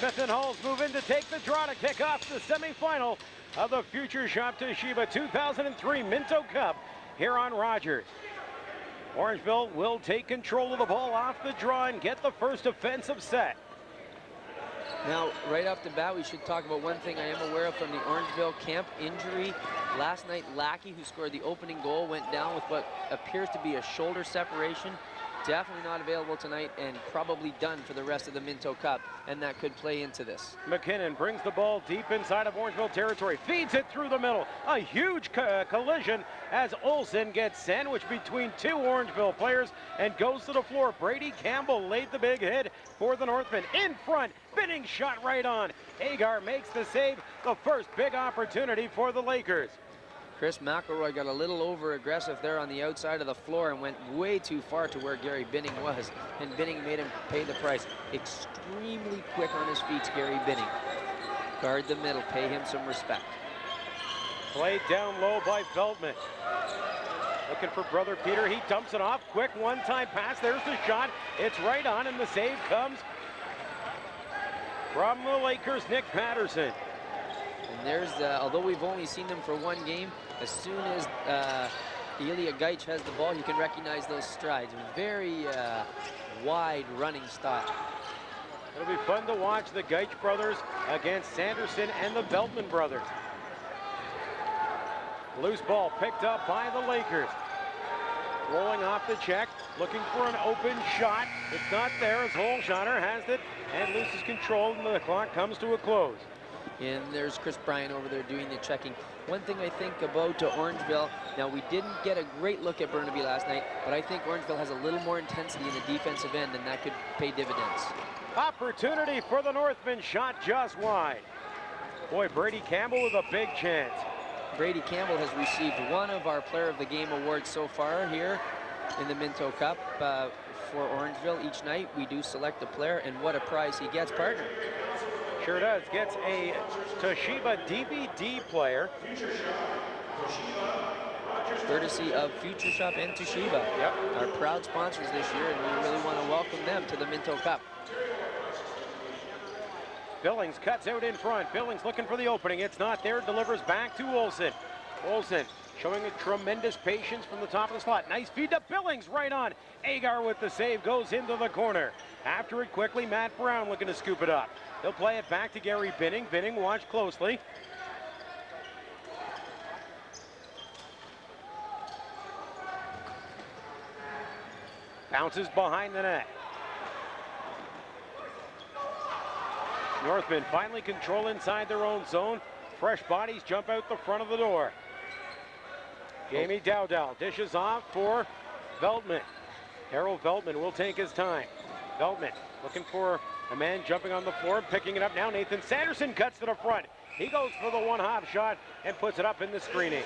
Smith and Hulls move in to take the draw to kick off the semifinal of the Future Shop Toshiba 2003 Minto Cup here on Rogers. Orangeville will take control of the ball off the draw and get the first offensive set. Now, right off the bat, we should talk about one thing I am aware of from the Orangeville camp injury. Last night, Lackey, who scored the opening goal, went down with what appears to be a shoulder separation. Definitely not available tonight and probably done for the rest of the Minto Cup, and that could play into this. McKinnon brings the ball deep inside of Orangeville territory, feeds it through the middle. A huge collision as Olsen gets sandwiched between two Orangeville players and goes to the floor. Brady Campbell laid the big hit for the Northmen. In front, Binning shot right on. Agar makes the save, the first big opportunity for the Lakers. Chris McElroy got a little over-aggressive there on the outside of the floor and went way too far to where Gary Binning was, and Binning made him pay the price. Extremely quick on his feet, Gary Binning. Guard the middle, pay him some respect. Played down low by Feldman. Looking for brother Peter, he dumps it off. Quick one-time pass, there's the shot. It's right on, and the save comes from the Lakers' Nick Patterson. And there's, although we've only seen them for one game, as soon as Ilya Gaich has the ball, you can recognize those strides. Very wide running style. It'll be fun to watch the Gaich brothers against Sanderson and the Veltman brothers. Loose ball picked up by the Lakers. Rolling off the check, looking for an open shot. It's not there as Holshotter has it and loses control, and the clock comes to a close. And there's Chris Bryan over there doing the checking. One thing I think about Orangeville, now we didn't get a great look at Burnaby last night, but I think Orangeville has a little more intensity in the defensive end, and that could pay dividends. Opportunity for the Northmen, shot just wide. Boy, Brady Campbell with a big chance. Brady Campbell has received one of our Player of the Game awards so far here in the Minto Cup for Orangeville. Each night we do select a player, and what a prize he gets, partner. Sure does. Gets a Toshiba DVD player. Courtesy of Future Shop and Toshiba. Yep. Our proud sponsors this year, and we really want to welcome them to the Minto Cup. Billings cuts out in front. Billings looking for the opening. It's not there. Delivers back to Olsen. Olsen showing a tremendous patience from the top of the slot. Nice feed to Billings, right on. Agar with the save, goes into the corner. After it quickly, Matt Brown looking to scoop it up. He'll play it back to Gary Binning. Binning, watch closely. Bounces behind the net. Northmen finally control inside their own zone. Fresh bodies jump out the front of the door. Jamie Dowdell dishes off for Veltman. Harold Veltman will take his time. Veltman looking for a man jumping on the floor, picking it up now. Nathan Sanderson cuts to the front. He goes for the one-hop shot and puts it up in the screening.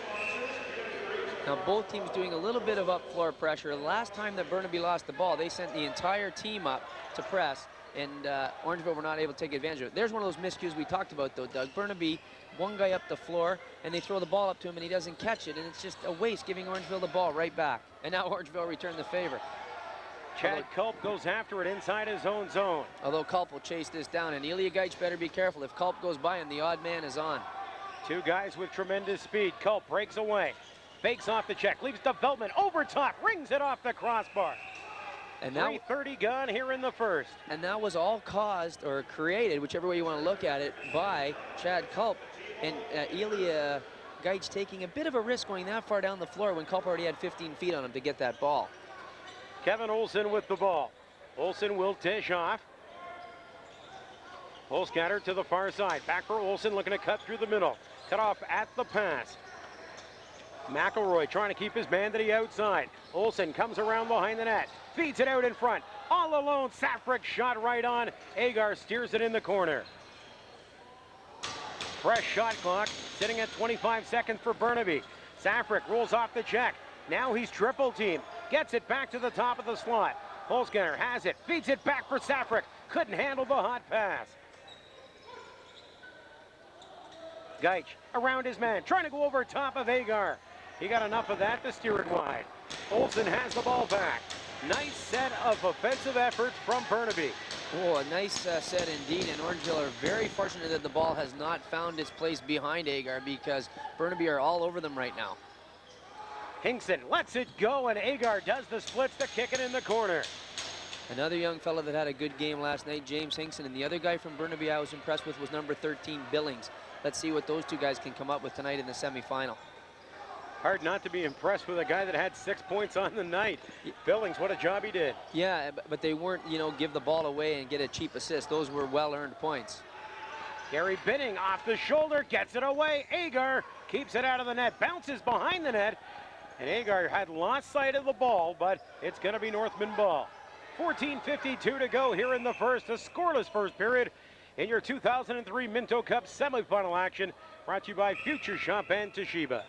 Now both teams doing a little bit of up-floor pressure. The last time that Burnaby lost the ball, they sent the entire team up to press, and Orangeville were not able to take advantage of it. There's one of those miscues we talked about, though, Doug. Burnaby, one guy up the floor, and they throw the ball up to him, and he doesn't catch it, and it's just a waste giving Orangeville the ball right back. And now Orangeville returned the favor. Chad Culp goes after it inside his own zone. Although Culp will chase this down, and Ilya Gaich better be careful. If Culp goes by him, the odd man is on. Two guys with tremendous speed. Culp breaks away, fakes off the check, leaves development over top, rings it off the crossbar. And now 3:30 gone here in the first. And that was all caused or created, whichever way you want to look at it, by Chad Culp. And Ilya Gaich taking a bit of a risk going that far down the floor when Culp already had 15 feet on him to get that ball. Kevin Olsen with the ball. Olsen will dish off. Holscatter to the far side. Back for Olsen, looking to cut through the middle. Cut off at the pass. McElroy trying to keep his man to the outside. Olsen comes around behind the net. Feeds it out in front. All alone, Safrick shot right on. Agar steers it in the corner. Fresh shot clock, sitting at 25 seconds for Burnaby. Safrick rolls off the check. Now he's triple teamed. Gets it back to the top of the slot. Holscanner has it, feeds it back for Safrick. Couldn't handle the hot pass. Gaich around his man, trying to go over top of Agar. He got enough of that to steer it wide. Olsen has the ball back. Nice set of offensive efforts from Burnaby. Oh, a nice set indeed, and Orangeville are very fortunate that the ball has not found its place behind Agar, because Burnaby are all over them right now. Hinkson lets it go, and Agar does the splits to kick it in the corner. Another young fella that had a good game last night, James Hinkson, and the other guy from Burnaby I was impressed with was number 13, Billings. Let's see what those two guys can come up with tonight in the semifinal. Hard not to be impressed with a guy that had 6 points on the night. Billings, what a job he did. Yeah, but they weren't, you know, give the ball away and get a cheap assist. Those were well-earned points. Gary Binning off the shoulder, gets it away. Agar keeps it out of the net, bounces behind the net, and Agar had lost sight of the ball, but it's going to be Northman ball. 14:52 to go here in the first, a scoreless first period in your 2003 Minto Cup semifinal action, brought to you by Future Shop and Toshiba.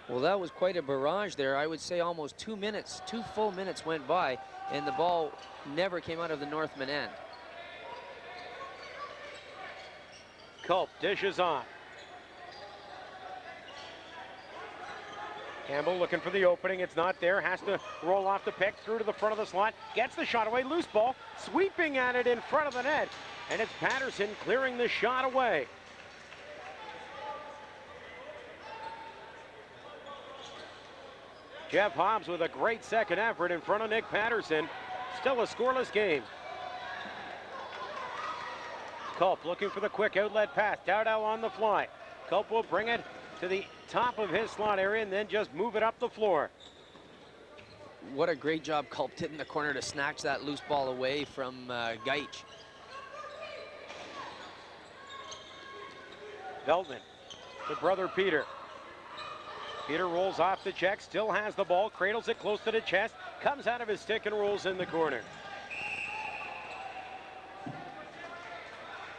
Well, that was quite a barrage there. I would say almost 2 minutes, 2 full minutes went by, and the ball never came out of the Northman end. Culp dishes off. Campbell looking for the opening. It's not there. Has to roll off the pick through to the front of the slot. Gets the shot away. Loose ball. Sweeping at it in front of the net. And it's Patterson clearing the shot away. Jeff Hobbs with a great second effort in front of Nick Patterson. Still a scoreless game. Culp looking for the quick outlet pass. Dowdell on the fly. Culp will bring it to the top of his slot area and then just move it up the floor. What a great job Culp did in the corner to snatch that loose ball away from Gaich. Veltman to brother Peter. Peter rolls off the check, still has the ball, cradles it close to the chest, comes out of his stick and rolls in the corner.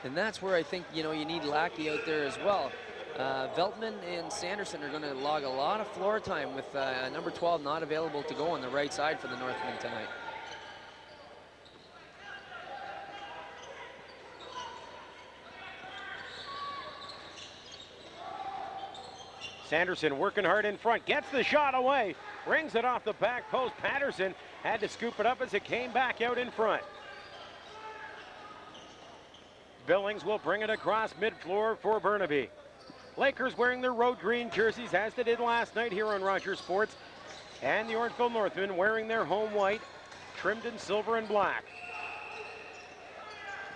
And that's where I think, you know, you need Lackey out there as well. Veltman and Sanderson are going to log a lot of floor time with number 12 not available to go on the right side for the Northmen tonight. Sanderson working hard in front, gets the shot away, rings it off the back post. Patterson had to scoop it up as it came back out in front. Billings will bring it across mid-floor for Burnaby. Lakers wearing their road green jerseys as they did last night here on Rogers Sports. And the Orangeville Northmen wearing their home white, trimmed in silver and black.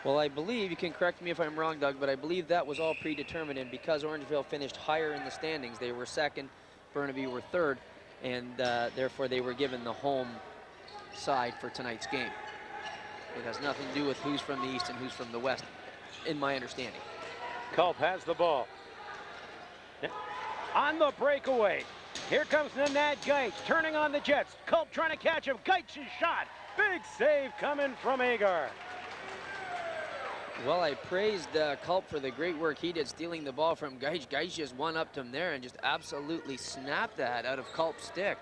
Well, I believe, you can correct me if I'm wrong, Doug, but I believe that was all predetermined, and because Orangeville finished higher in the standings, they were second, Burnaby were third, and therefore they were given the home side for tonight's game. It has nothing to do with who's from the east and who's from the west, in my understanding. Culp has the ball. On the breakaway, here comes Nanad Gaich, turning on the Jets. Culp trying to catch him, Gaich's shot. Big save coming from Agar. Well, I praised Culp for the great work he did stealing the ball from Gaich. Gaich just one-upped him there and just absolutely snapped that out of Culp's stick.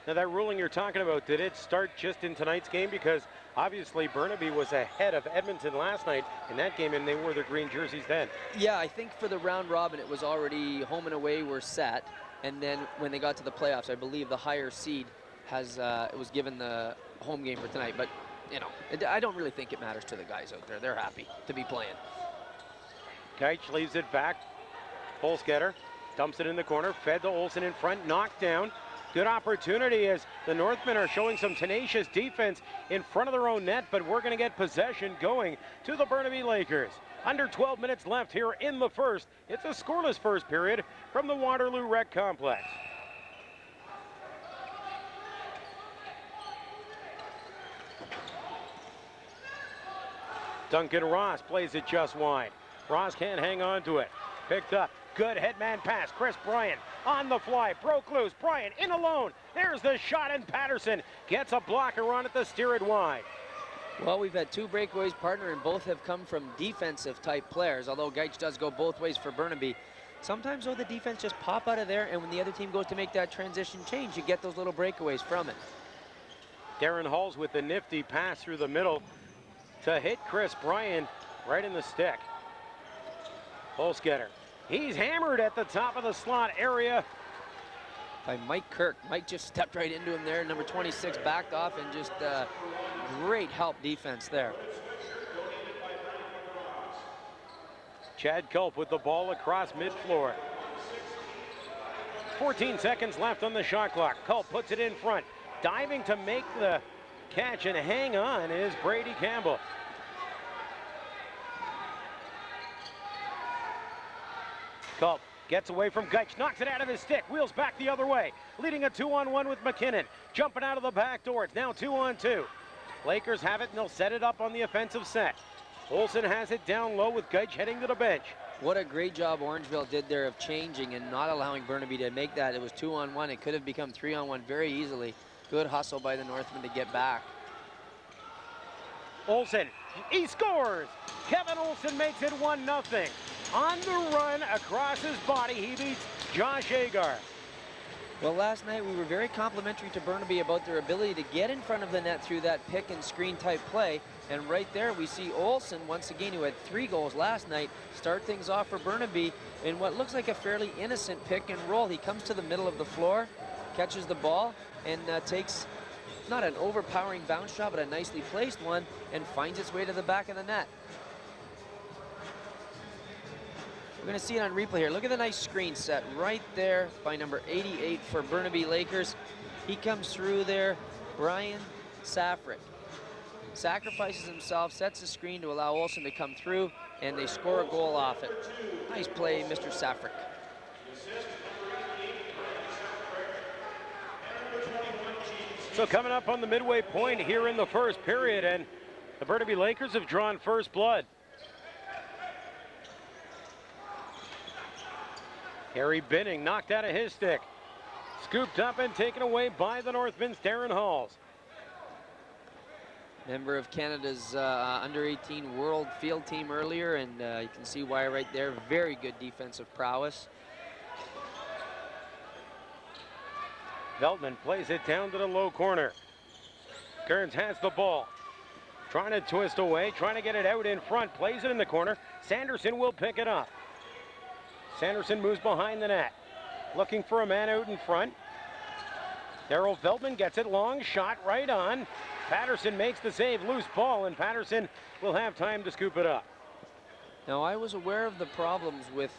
Now that ruling you're talking about, did it start just in tonight's game? Because obviously Burnaby was ahead of Edmonton last night in that game, and they wore their green jerseys then. Yeah, I think for the round robin it was already home and away were set, and then when they got to the playoffs, I believe the higher seed has it was given the home game for tonight. But you know, I don't really think it matters to the guys out there. They're happy to be playing. Gaich leaves it back. Holsgetter dumps it in the corner, fed to Olsen in front, knocked down. Good opportunity as the Northmen are showing some tenacious defense in front of their own net, but we're going to get possession going to the Burnaby Lakers. Under 12 minutes left here in the first. It's a scoreless first period from the Waterloo Rec Complex. Duncan Ross plays it just wide. Ross can't hang on to it. Picked up. Good headman pass. Chris Bryant on the fly. Broke loose. Bryant in alone. There's the shot, and Patterson gets a blocker on it to steer it wide. Well, we've had two breakaways, partner, and both have come from defensive type players, although Gaich does go both ways for Burnaby. Sometimes, though, the defense just pop out of there, and when the other team goes to make that transition change, you get those little breakaways from it. Darren Halls with the nifty pass through the middle to hit Chris Bryant right in the stick. Holsgetter. He's hammered at the top of the slot area. By Mike Kirk. Mike just stepped right into him there. Number 26 backed off, and just great help defense there. Chad Culp with the ball across mid-floor. 14 seconds left on the shot clock. Culp puts it in front. Diving to make the catch and hang on is Brady Campbell. Culp gets away from Geitch, knocks it out of his stick, wheels back the other way, leading a 2-on-1 with McKinnon. Jumping out of the back door, it's now 2-on-2. Lakers have it and they'll set it up on the offensive set. Olsen has it down low with Geitch heading to the bench. What a great job Orangeville did there of changing and not allowing Burnaby to make that. It was 2-on-1. It could have become 3-on-1 very easily. Good hustle by the Northmen to get back. Olsen, he scores! Kevin Olsen makes it 1-0. On the run across his body, he beats Josh Agar. Well, last night we were very complimentary to Burnaby about their ability to get in front of the net through that pick and screen type play. And right there we see Olsen, once again, who had 3 goals last night, start things off for Burnaby in what looks like a fairly innocent pick and roll. He comes to the middle of the floor, catches the ball, and takes not an overpowering bounce shot, but a nicely placed one, and finds its way to the back of the net. We're going to see it on replay here. Look at the nice screen set right there by number 88 for Burnaby Lakers. He comes through there, Brian Safrick. Sacrifices himself, sets the screen to allow Olsen to come through, and they score a goal off it. Nice play, Mr. Safrick. So coming up on the midway point here in the first period, and the Burnaby Lakers have drawn first blood. Harry Binning knocked out of his stick. Scooped up and taken away by the Northmen's Darren Halls. Member of Canada's under-18 World Field Team earlier, and you can see why right there. Very good defensive prowess. Veltman plays it down to the low corner. Kearns has the ball. Trying to twist away, trying to get it out in front. Plays it in the corner. Sanderson will pick it up. Sanderson moves behind the net. Looking for a man out in front. Darryl Veltman gets it, long shot right on. Patterson makes the save, loose ball, and Patterson will have time to scoop it up. Now, I was aware of the problems with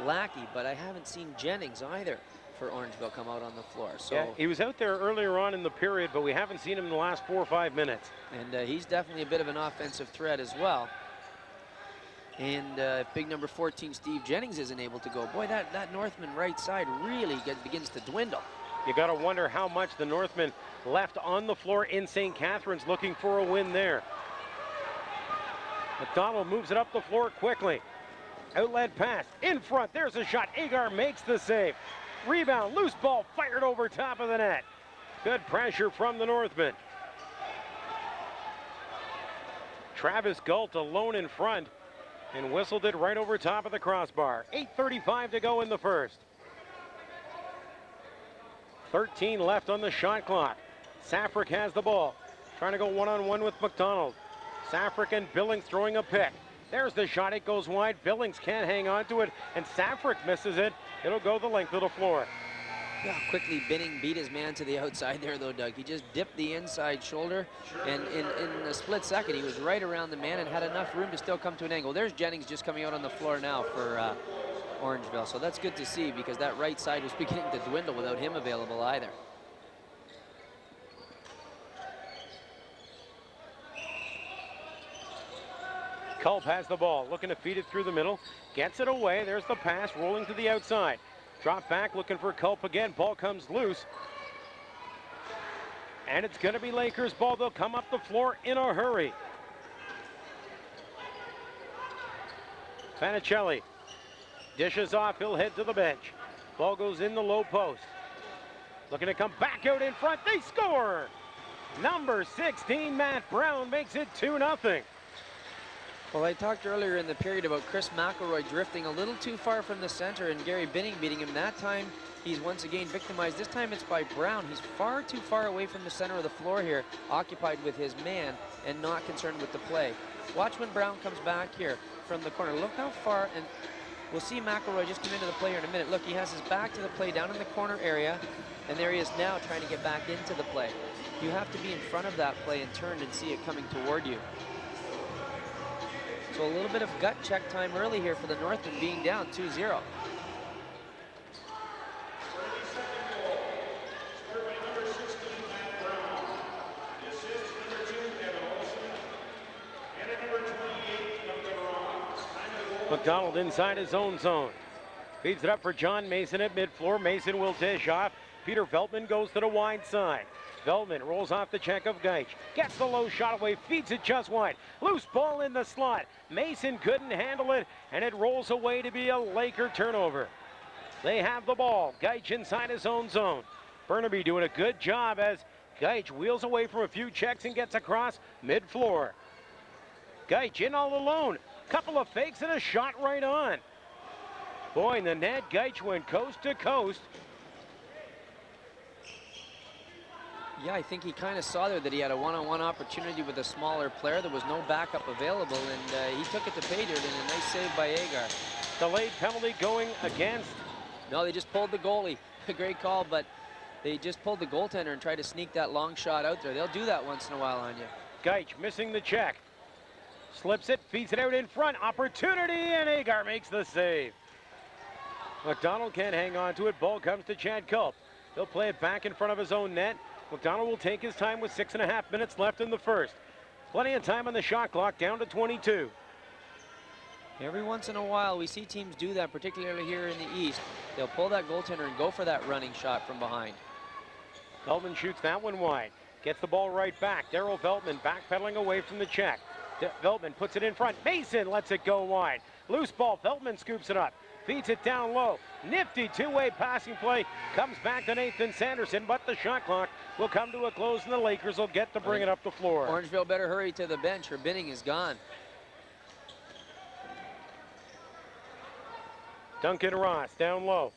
Lackey, but I haven't seen Jennings either for Orangeville come out on the floor. So yeah, he was out there earlier on in the period, but we haven't seen him in the last 4 or 5 minutes. And he's definitely a bit of an offensive threat as well. And big number 14, Steve Jennings, isn't able to go. Boy, that Northman right side really begins to dwindle. You got to wonder how much the Northmen left on the floor in St. Catharines looking for a win there. McDonald moves it up the floor quickly. Outlet pass, in front, there's a shot. Agar makes the save. Rebound, loose ball fired over top of the net. Good pressure from the Northmen. Travis Galt alone in front and whistled it right over top of the crossbar. 8:35 to go in the first. 13 left on the shot clock. Safrick has the ball. Trying to go one-on-one with McDonald. Safrick and Billings throwing a pick. There's the shot, it goes wide. Billings can't hang on to it, and Safrick misses it. It'll go the length of the floor. Yeah, quickly Binning beat his man to the outside there though, Doug. He just dipped the inside shoulder, and in a split second he was right around the man and had enough room to still come to an angle. There's Jennings just coming out on the floor now for Orangeville, so that's good to see because that right side was beginning to dwindle without him available either. Culp has the ball, looking to feed it through the middle. Gets it away, there's the pass, rolling to the outside. Drop back, looking for Culp again. Ball comes loose. And it's going to be Lakers ball. They'll come up the floor in a hurry. Fanicelli dishes off. He'll head to the bench. Ball goes in the low post. Looking to come back out in front. They score! Number 16, Matt Brown, makes it 2-0. Well, I talked earlier in the period about Chris McElroy drifting a little too far from the center and Gary Binning beating him. That time, he's once again victimized. This time it's by Brown. He's far too far away from the center of the floor here, occupied with his man and not concerned with the play. Watch when Brown comes back here from the corner. Look how far, and we'll see McElroy just come into the play here in a minute. Look, he has his back to the play down in the corner area, and there he is now trying to get back into the play. You have to be in front of that play and turned and see it coming toward you. So a little bit of gut check time early here for the Northmen being down 2-0. McDonald inside his own zone. Feeds it up for John Mason at mid-floor. Mason will dish off. Peter Veltman goes to the wide side. Veltman rolls off the check of Geich. Gets the low shot away, feeds it just wide. Loose ball in the slot. Mason couldn't handle it, and it rolls away to be a Laker turnover. They have the ball. Geich inside his own zone. Burnaby doing a good job as Geich wheels away from a few checks and gets across mid-floor. Geich in all alone. Couple of fakes and a shot right on. Boy, in the net, Geich went coast to coast. Yeah, I think he kind of saw there that he had a one-on-one opportunity with a smaller player. There was no backup available, and he took it to pay dirt, and a nice save by Agar. Delayed penalty going against. No, they just pulled the goalie. A great call, but they just pulled the goaltender and tried to sneak that long shot out there. They'll do that once in a while on you. Geich missing the check. Slips it, feeds it out in front. Opportunity, and Agar makes the save. McDonald can't hang on to it. Ball comes to Chad Culp. He'll play it back in front of his own net. McDonald will take his time with 6.5 minutes left in the first. Plenty of time on the shot clock, down to 22. Every once in a while, we see teams do that, particularly here in the East. They'll pull that goaltender and go for that running shot from behind. Veltman shoots that one wide. Gets the ball right back. Darryl Veltman backpedaling away from the check. Veltman puts it in front. Mason lets it go wide. Loose ball. Veltman scoops it up. Feeds it down low. Nifty two-way passing play. Comes back to Nathan Sanderson, but the shot clock will come to a close, and the Lakers will get to bring it up the floor. Orangeville better hurry to the bench, or Binning is gone. Duncan Ross down low.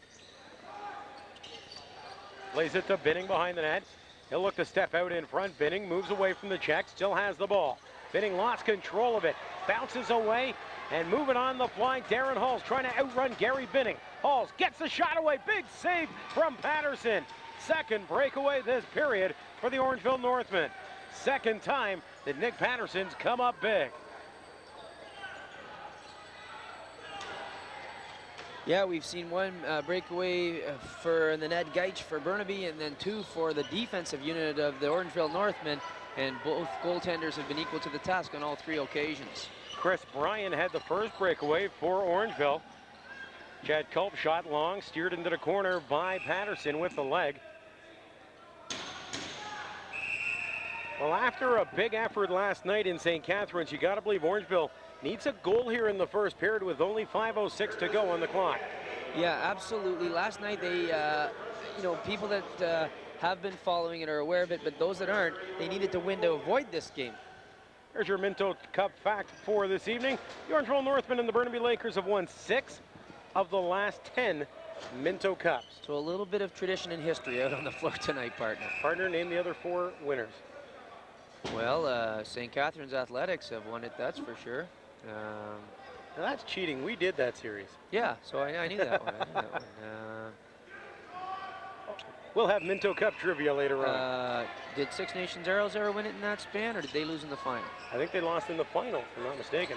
Plays it to Binning behind the net. He'll look to step out in front. Binning moves away from the check, still has the ball. Binning lost control of it, bounces away, and moving on the fly, Darren Halls trying to outrun Gary Binning. Halls gets the shot away, big save from Patterson. Second breakaway this period for the Orangeville Northmen. Second time that Nick Patterson's come up big. Yeah, we've seen one breakaway for the net Geich for Burnaby, and then two for the defensive unit of the Orangeville Northmen, and both goaltenders have been equal to the task on all three occasions. Chris Bryan had the first breakaway for Orangeville. Chad Culp shot long, steered into the corner by Patterson with the leg. Well, after a big effort last night in St. Catharines, you got to believe Orangeville needs a goal here in the first period with only 5:06 to go on the clock. Yeah, absolutely. Last night they, you know, people that have been following it are aware of it, but those that aren't, they needed to win to avoid this game. Here's your Minto Cup fact for this evening. The Orangeville Northmen and the Burnaby Lakers have won 6 of the last 10 Minto Cups. So a little bit of tradition and history out on the floor tonight, partner. Partner, name the other 4 winners. Well, St. Catharines Athletics have won it, that's for sure. Now that's cheating. We did that series. Yeah, so I knew that one. I knew that one. We'll have Minto Cup trivia later on. Did Six Nations Arrows ever win it in that span, or did they lose in the final? I think they lost in the final, if I'm not mistaken.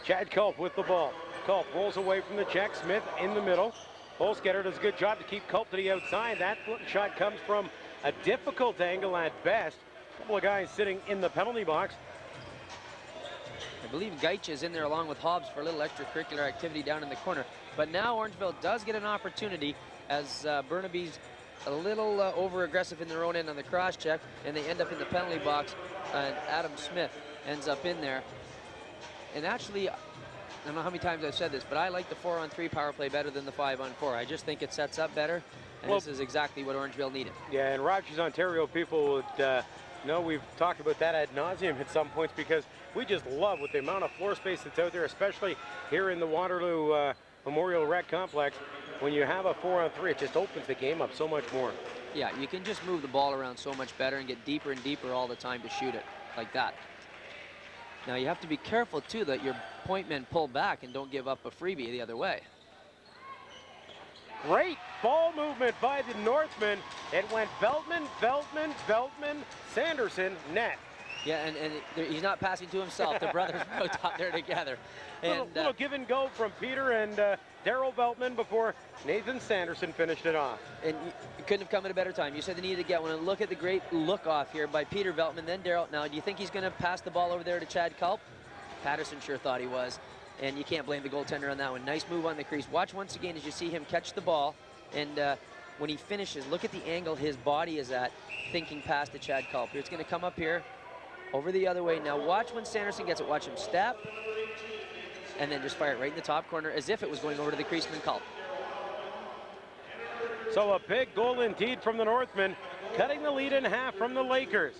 Chad Culp with the ball. Culp rolls away from the check. Smith in the middle. Holsgetter does a good job to keep Culp to the outside. That shot comes from a difficult angle at best. A couple of guys sitting in the penalty box. I believe Geich is in there along with Hobbs for a little extracurricular activity down in the corner. But now Orangeville does get an opportunity as Burnaby's a little over-aggressive in their own end on the cross-check, and they end up in the penalty box, and Adam Smith ends up in there. And actually, I don't know how many times I've said this, but I like the 4-on-3 power play better than the 5-on-4. I just think it sets up better, and this is exactly what Orangeville needed. Yeah, and Rogers, Ontario people would know we've talked about that ad nauseum at some points, because we just love with the amount of floor space that's out there, especially here in the Waterloo Memorial Rec Complex. When you have a 4-on-3, it just opens the game up so much more. Yeah, you can just move the ball around so much better and get deeper and deeper all the time to shoot it like that. Now you have to be careful too that your point men pull back and don't give up a freebie the other way. Great ball movement by the Northmen. It went Veltman, Sanderson, net. Yeah, and he's not passing to himself. The brothers are out top there together. And little give and go from Peter and Daryl Veltman before Nathan Sanderson finished it off. And you couldn't have come at a better time. You said they needed to get one. And look at the great look off here by Peter Veltman, then Daryl. Now, do you think he's going to pass the ball over there to Chad Culp? Patterson sure thought he was. And you can't blame the goaltender on that one. Nice move on the crease. Watch once again as you see him catch the ball. And when he finishes, look at the angle his body is at, thinking past to Chad Culp. It's going to come up here, over the other way. Now watch when Sanderson gets it. Watch him step, and then just fire it right in the top corner as if it was going over to the creaseman Culp. So a big goal indeed from the Northmen, cutting the lead in half from the Lakers.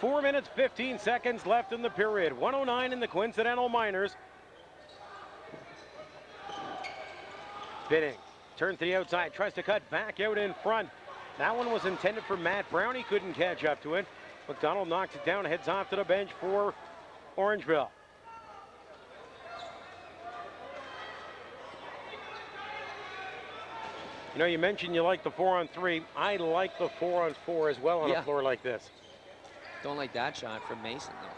4 minutes, 15 seconds left in the period. 109 in the Coincidental Miners. Bidding. Turns to the outside, tries to cut back out in front. That one was intended for Matt Brown. He couldn't catch up to it. McDonald knocks it down, heads off to the bench for Orangeville. You know, you mentioned you like the 4-on-3. I like the 4-on-4 as well on a floor like this. Don't like that shot from Mason, though.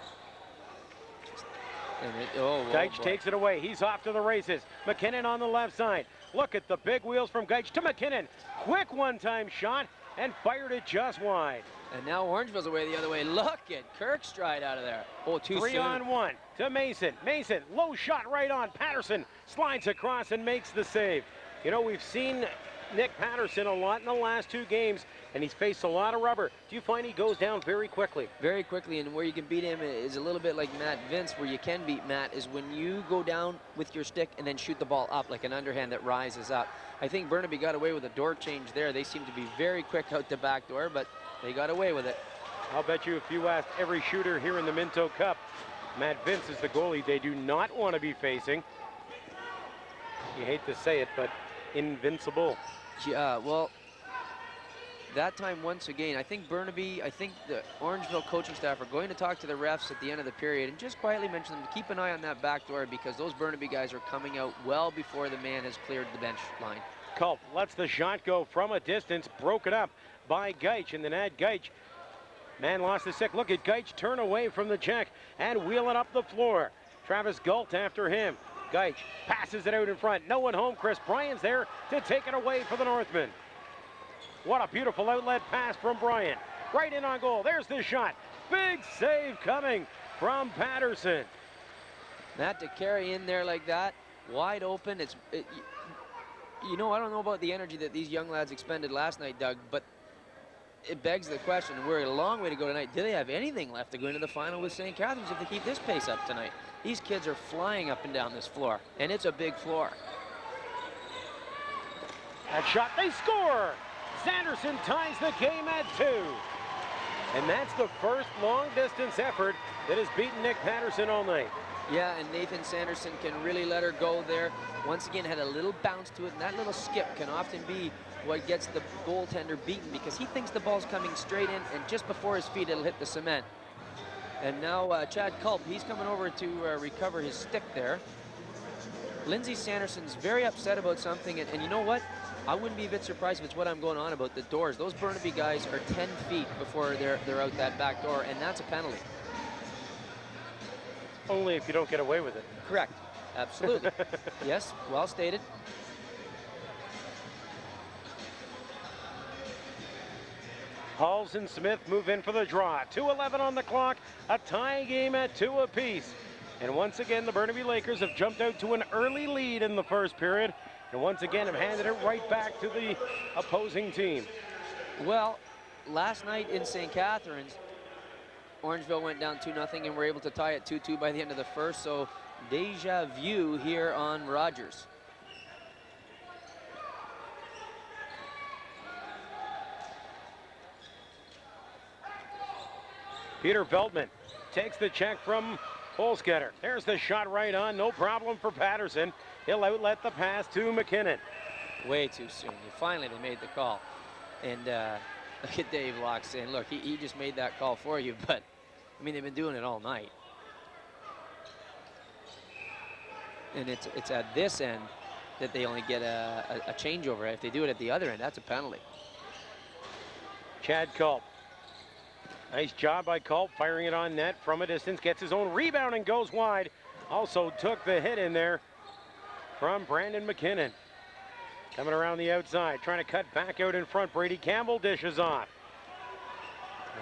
Geich takes it away. He's off to the races. McKinnon on the left side. Look at the big wheels from Geich to McKinnon. Quick one-time shot and fired it just wide. And now Orangeville's away the other way. Look at Kirkstride out of there. Oh, too soon. 3-on-1 to Mason. Mason, low shot right on. Patterson slides across and makes the save. You know, we've seen Nick Patterson a lot in the last 2 games, and he's faced a lot of rubber. Do you find he goes down very quickly? Very quickly, and where you can beat him is a little bit like Matt Vince. Where you can beat Matt is when you go down with your stick and then shoot the ball up like an underhand that rises up. I think Burnaby got away with a door change there. They seem to be very quick out the back door, but they got away with it. I'll bet you if you asked every shooter here in the Minto Cup, Matt Vince is the goalie they do not want to be facing. You hate to say it, but invincible. Yeah, well, that time once again, I think Burnaby, I think the Orangeville coaching staff are going to talk to the refs at the end of the period and just quietly mention them to keep an eye on that back door because those Burnaby guys are coming out well before the man has cleared the bench line. Culp lets the shot go from a distance, broken up by Geich in the net. Geich, man lost the stick. Look at Geich turn away from the check and wheel it up the floor. Travis Galt after him. Geich passes it out in front. No one home. Chris Bryan's there to take it away for the Northmen. What a beautiful outlet pass from Bryant. Right in on goal. There's the shot. Big save coming from Patterson. Matt, to carry in there like that, wide open. You know, I don't know about the energy that these young lads expended last night, Doug, but it begs the question, we're a long way to go tonight. Do they have anything left to go into the final with St. Catharines if they keep this pace up tonight? These kids are flying up and down this floor, and it's a big floor. That shot, they score! Sanderson ties the game at 2. And that's the first long-distance effort that has beaten Nick Patterson all night. Yeah, and Nathan Sanderson can really let her go there. Once again, had a little bounce to it, and that little skip can often be what gets the goaltender beaten because he thinks the ball's coming straight in, and just before his feet, it'll hit the cement. And now Chad Culp, he's coming over to recover his stick there. Lindsey Sanderson's very upset about something, and you know what? I wouldn't be a bit surprised if it's what I'm going on about, the doors. Those Burnaby guys are 10 feet before they're out that back door, and that's a penalty. Only if you don't get away with it. Correct. Absolutely. Yes, well stated. Halls and Smith move in for the draw. 2:11 on the clock, a tie game at 2 apiece. And once again, the Burnaby Lakers have jumped out to an early lead in the first period, and once again have handed it right back to the opposing team. Well, last night in St. Catharines, Orangeville went down 2-0 and were able to tie it 2-2 by the end of the first, so deja vu here on Rogers. Peter Veltman takes the check from Holsgetter. There's the shot right on, no problem for Patterson. He'll outlet the pass to McKinnon. Way too soon. Finally, they made the call. And look at Dave Locke saying, look, he just made that call for you, but, I mean, they've been doing it all night. And it's at this end that they only get a changeover. If they do it at the other end, that's a penalty. Chad Culp Nice job by Culp, firing it on net from a distance, gets his own rebound and goes wide. Also took the hit in there from Brandon McKinnon. Coming around the outside, trying to cut back out in front. Brady Campbell dishes off.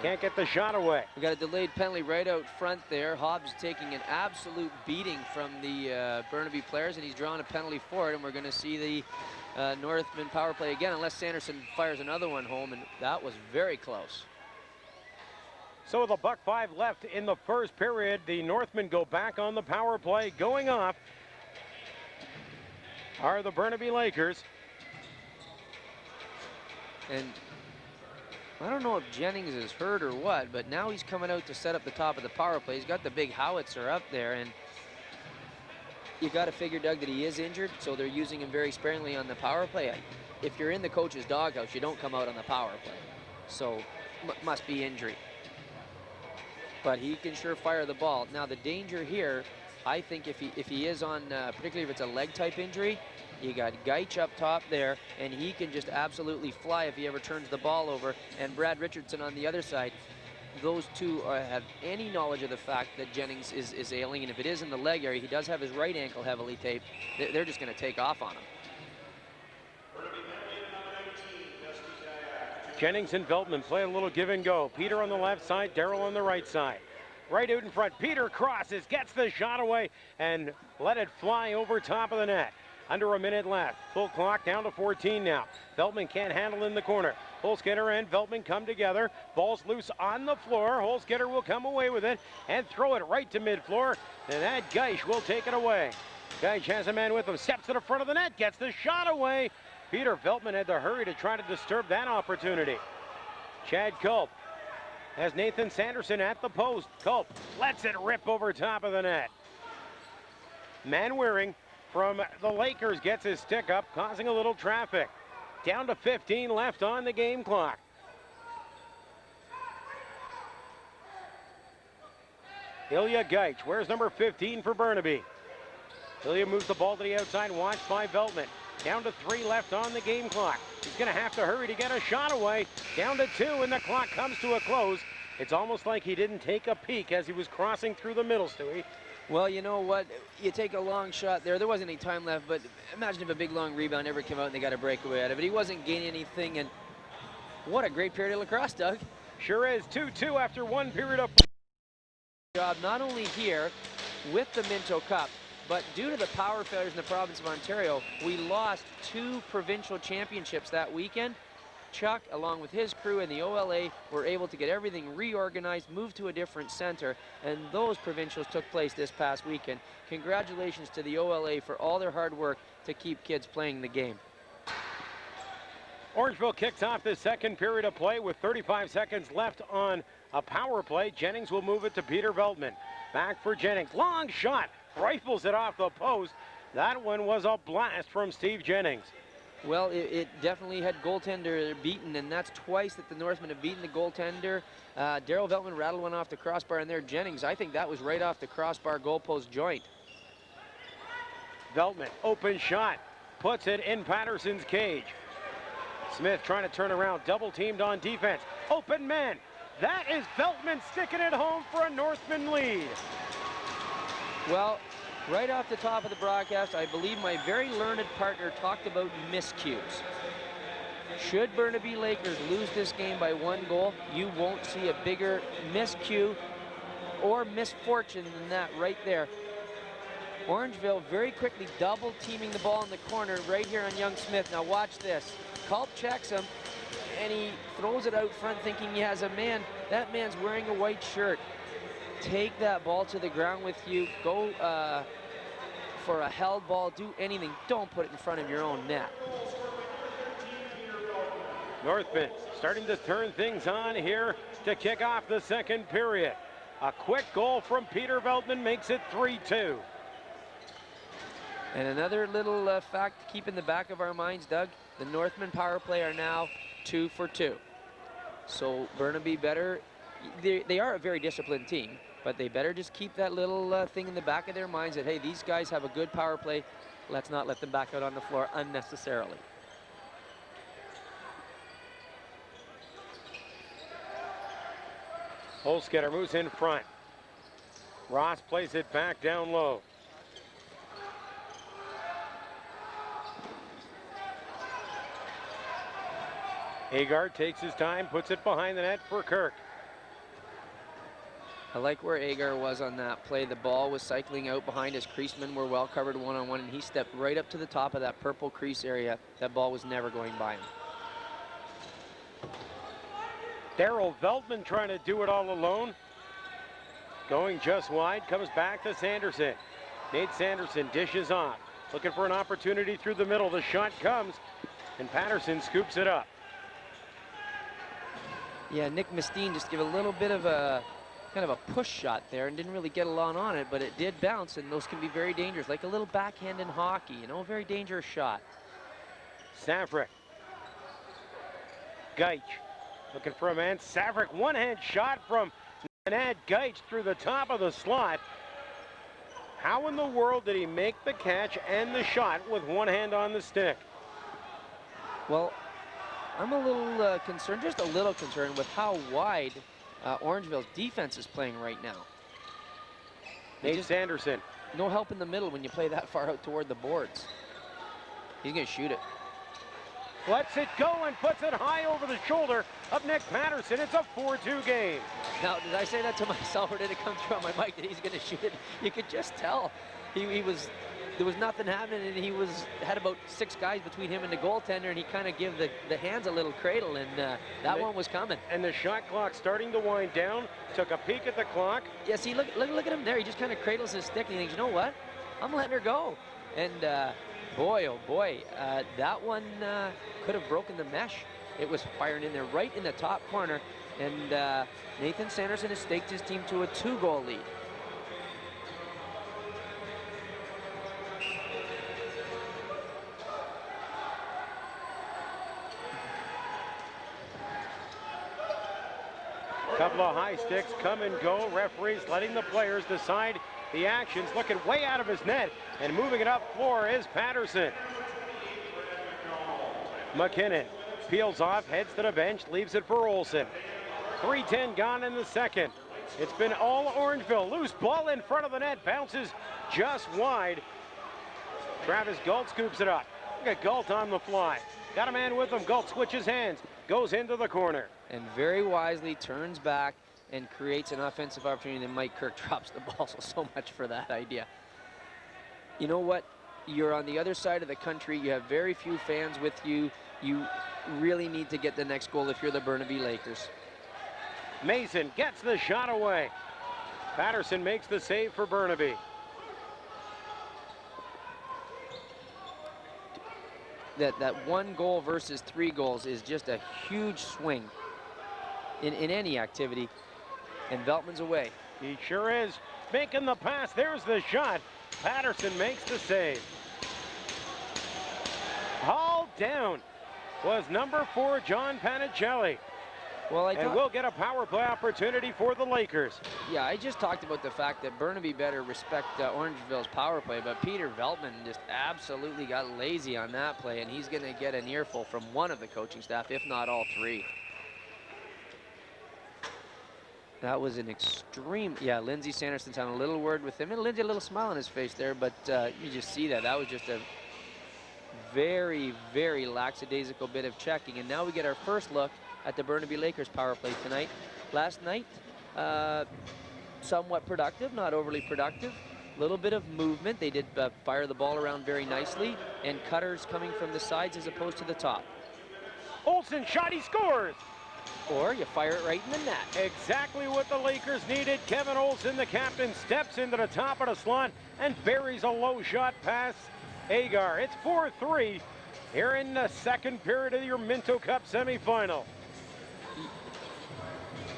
Can't get the shot away. We got a delayed penalty right out front there. Hobbs taking an absolute beating from the Burnaby players, and he's drawing a penalty for it, and we're going to see the Northmen power play again, unless Sanderson fires another one home, and that was very close. So with $1:05 left in the first period, the Northmen go back on the power play. Going off are the Burnaby Lakers. And I don't know if Jennings is hurt or what, but now he's coming out to set up the top of the power play. He's got the big howitzer up there, and you got to figure, Doug, that he is injured, so they're using him very sparingly on the power play. If you're in the coach's doghouse, you don't come out on the power play. So must be injury. But he can sure fire the ball. Now the danger here, I think if he is on, particularly if it's a leg type injury, you got Geich up top there, and he can just absolutely fly if he ever turns the ball over. And Brad Richardson on the other side, those two have any knowledge of the fact that Jennings is ailing, and if it is in the leg area, he does have his right ankle heavily taped. They're just going to take off on him. Jennings and Veltman play a little give and go. Peter on the left side, Darrell on the right side. Right out in front, Peter crosses, gets the shot away, and let it fly over top of the net. Under a minute left. Full clock, down to 14 now. Veltman can't handle in the corner. Holzgetter and Veltman come together. Ball's loose on the floor. Holzgetter will come away with it and throw it right to mid-floor. And that Geich will take it away. Geich has a man with him. Steps to the front of the net. Gets the shot away. Peter Veltman had to hurry to try to disturb that opportunity. Chad Culp has Nathan Sanderson at the post. Culp lets it rip over top of the net. Manwaring from the Lakers gets his stick up, causing a little traffic. Down to 15 left on the game clock. Ilya Geich, where's number 15 for Burnaby? Ilya moves the ball to the outside, watched by Veltman. Down to 3 left on the game clock. He's going to have to hurry to get a shot away. Down to 2, and the clock comes to a close. It's almost like he didn't take a peek as he was crossing through the middle, Stewie. Well, you know what? You take a long shot there. There wasn't any time left, but imagine if a big, long rebound ever came out and they got a breakaway out of it. He wasn't gaining anything, and what a great period of lacrosse, Doug. Sure is. 2-2 after 1 period of job, not only here with the Minto Cup, but due to the power failures in the province of Ontario, we lost 2 provincial championships that weekend. Chuck, along with his crew and the OLA, were able to get everything reorganized, moved to a different center, and those provincials took place this past weekend. Congratulations to the OLA for all their hard work to keep kids playing the game. Orangeville kicks off the second period of play with 35 seconds left on a power play. Jennings will move it to Peter Veltman. Back for Jennings. Long shot. Rifles it off the post. That one was a blast from Steve Jennings. Well, it definitely had goaltender beaten, and that's twice that the Northmen have beaten the goaltender. Darrell Veltman rattled one off the crossbar, and there Jennings, I think that was right off the crossbar goalpost joint. Veltman, open shot, puts it in Patterson's cage. Smith trying to turn around, double teamed on defense. Open man, that is Veltman sticking it home for a Northman lead. Well, right off the top of the broadcast, I believe my very learned partner talked about miscues. Should Burnaby Lakers lose this game by 1 goal, you won't see a bigger miscue or misfortune than that right there. Orangeville very quickly double teaming the ball in the corner right here on Young Smith. Now watch this. Culp checks him, and he throws it out front thinking he has a man. That man's wearing a white shirt. Take that ball to the ground with you. Go for a held ball. Do anything. Don't put it in front of your own net. Northmen starting to turn things on here to kick off the second period. A quick goal from Peter Veltman makes it 3-2. And another little fact to keep in the back of our minds, Doug, the Northmen power play are now 2 for 2. So Burnaby better, they are a very disciplined team, but they better just keep that little thing in the back of their minds that, hey, these guys have a good power play. Let's not let them back out on the floor unnecessarily. Holsketter moves in front. Ross plays it back down low. Agar takes his time, puts it behind the net for Kirk. I like where Agar was on that play. The ball was cycling out behind his creasemen were well covered one-on-one, and he stepped right up to the top of that purple crease area. That ball was never going by him. Darryl Veltman trying to do it all alone. Going just wide, comes back to Sanderson. Nate Sanderson dishes off. Looking for an opportunity through the middle. The shot comes, and Patterson scoops it up. Yeah, Nick Mustine just gave a little bit of a kind of a push shot there and didn't really get a lot on it, but it did bounce, and those can be very dangerous, like a little backhand in hockey, you know, a very dangerous shot. Savrik. Gaich looking for a man. Savrik, one-hand shot from Nenad Gaich through the top of the slot. How in the world did he make the catch and the shot with one hand on the stick? Well, I'm a little concerned, just a little concerned with how wide Orangeville's defense is playing right now. Nate Sanderson. No help in the middle when you play that far out toward the boards. He's going to shoot it. Lets it go and puts it high over the shoulder of Nick Patterson. It's a 4-2 game. Now, did I say that to myself, or did it come through on my mic that he's going to shoot it? You could just tell. There was nothing happening, and he had about 6 guys between him and the goaltender, and he kind of gave the hands a little cradle, and that one was coming. And the shot clock starting to wind down. Took a peek at the clock. Yeah, see, look at him there. He just kind of cradles his stick, and he thinks, you know what? I'm letting her go. And boy, oh boy, that one could have broken the mesh. It was firing in there right in the top corner, and Nathan Sanderson has staked his team to a 2-goal lead. Couple of high sticks come and go. Referees letting the players decide the actions. Looking way out of his net and moving it up floor is Patterson. McKinnon peels off, heads to the bench, leaves it for Olsen. 3:10 gone in the second. It's been all Orangeville. Loose ball in front of the net, bounces just wide. Travis Galt scoops it up. Look at Galt on the fly. Got a man with him. Galt switches hands, goes into the corner. And very wisely turns back and creates an offensive opportunity. Then Mike Kirk drops the ball, so much for that idea. You know what? You're on the other side of the country. You have very few fans with you. You really need to get the next goal if you're the Burnaby Lakers. Mason gets the shot away. Patterson makes the save for Burnaby. That 1 goal versus 3 goals is just a huge swing in any activity. And Veltman's away. He sure is. Making the pass. There's the shot. Patterson makes the save. Hauled down was number 4, John Panicelli. Well, and we'll get a power play opportunity for the Lakers. Yeah, I just talked about the fact that Burnaby better respect Orangeville's power play, but Peter Veltman just absolutely got lazy on that play, and he's going to get an earful from one of the coaching staff, if not all 3. That was an extreme, yeah, Lindsey Sanderson's having a little word with him, and Lindsey a little smile on his face there, but you just see that. That was just a very, very lackadaisical bit of checking, and now we get our first look at the Burnaby Lakers power play tonight. Last night, somewhat productive, not overly productive. A little bit of movement. They did fire the ball around very nicely, and cutters coming from the sides as opposed to the top. Olsen shot, he scores! Or you fire it right in the net. Exactly what the Lakers needed. Kevin Olsen, the captain, steps into the top of the slot and buries a low shot past Agar. It's 4-3 here in the second period of your Minto Cup semifinal.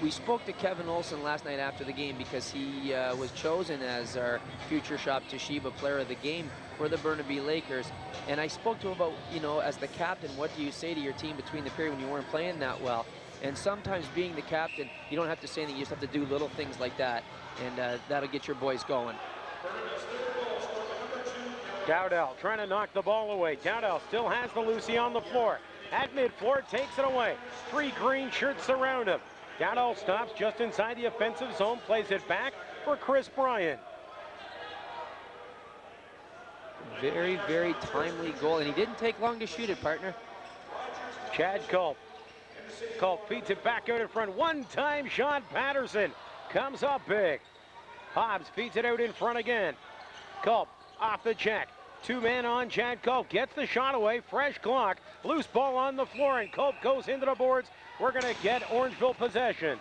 We spoke to Kevin Olsen last night after the game because he was chosen as our future Shop Toshiba player of the game for the Burnaby Lakers. And I spoke to him about, you know, as the captain, what do you say to your team between the period when you weren't playing that well? And sometimes being the captain, you don't have to say anything, you just have to do little things like that. And that'll get your boys going. Dowdell trying to knock the ball away. Dowdell still has the Lucy on the floor. At mid-floor, takes it away. 3 green shirts surround him. Dowdall stops just inside the offensive zone, plays it back for Chris Bryan. Very, very timely goal, and he didn't take long to shoot it, partner. Chad Culp. Culp feeds it back out in front. One-time shot. Patterson comes up big. Hobbs feeds it out in front again. Culp off the check. Two men on Chad Culp. Gets the shot away. Fresh clock. Loose ball on the floor, and Culp goes into the boards. We're going to get Orangeville possession.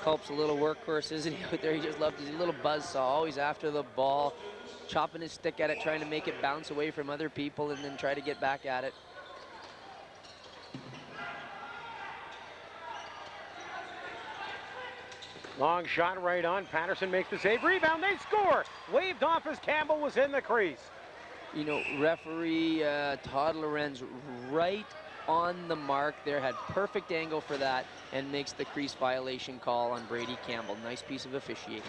Culp's a little workhorse, isn't he, out there? He just loves his little buzzsaw, always after the ball, chopping his stick at it, trying to make it bounce away from other people and then try to get back at it. Long shot right on. Patterson makes the save. Rebound, they score! Waved off as Campbell was in the crease. You know, referee Todd Lorenz right on the mark there, had perfect angle for that, and makes the crease violation call on Brady Campbell. Nice piece of officiating.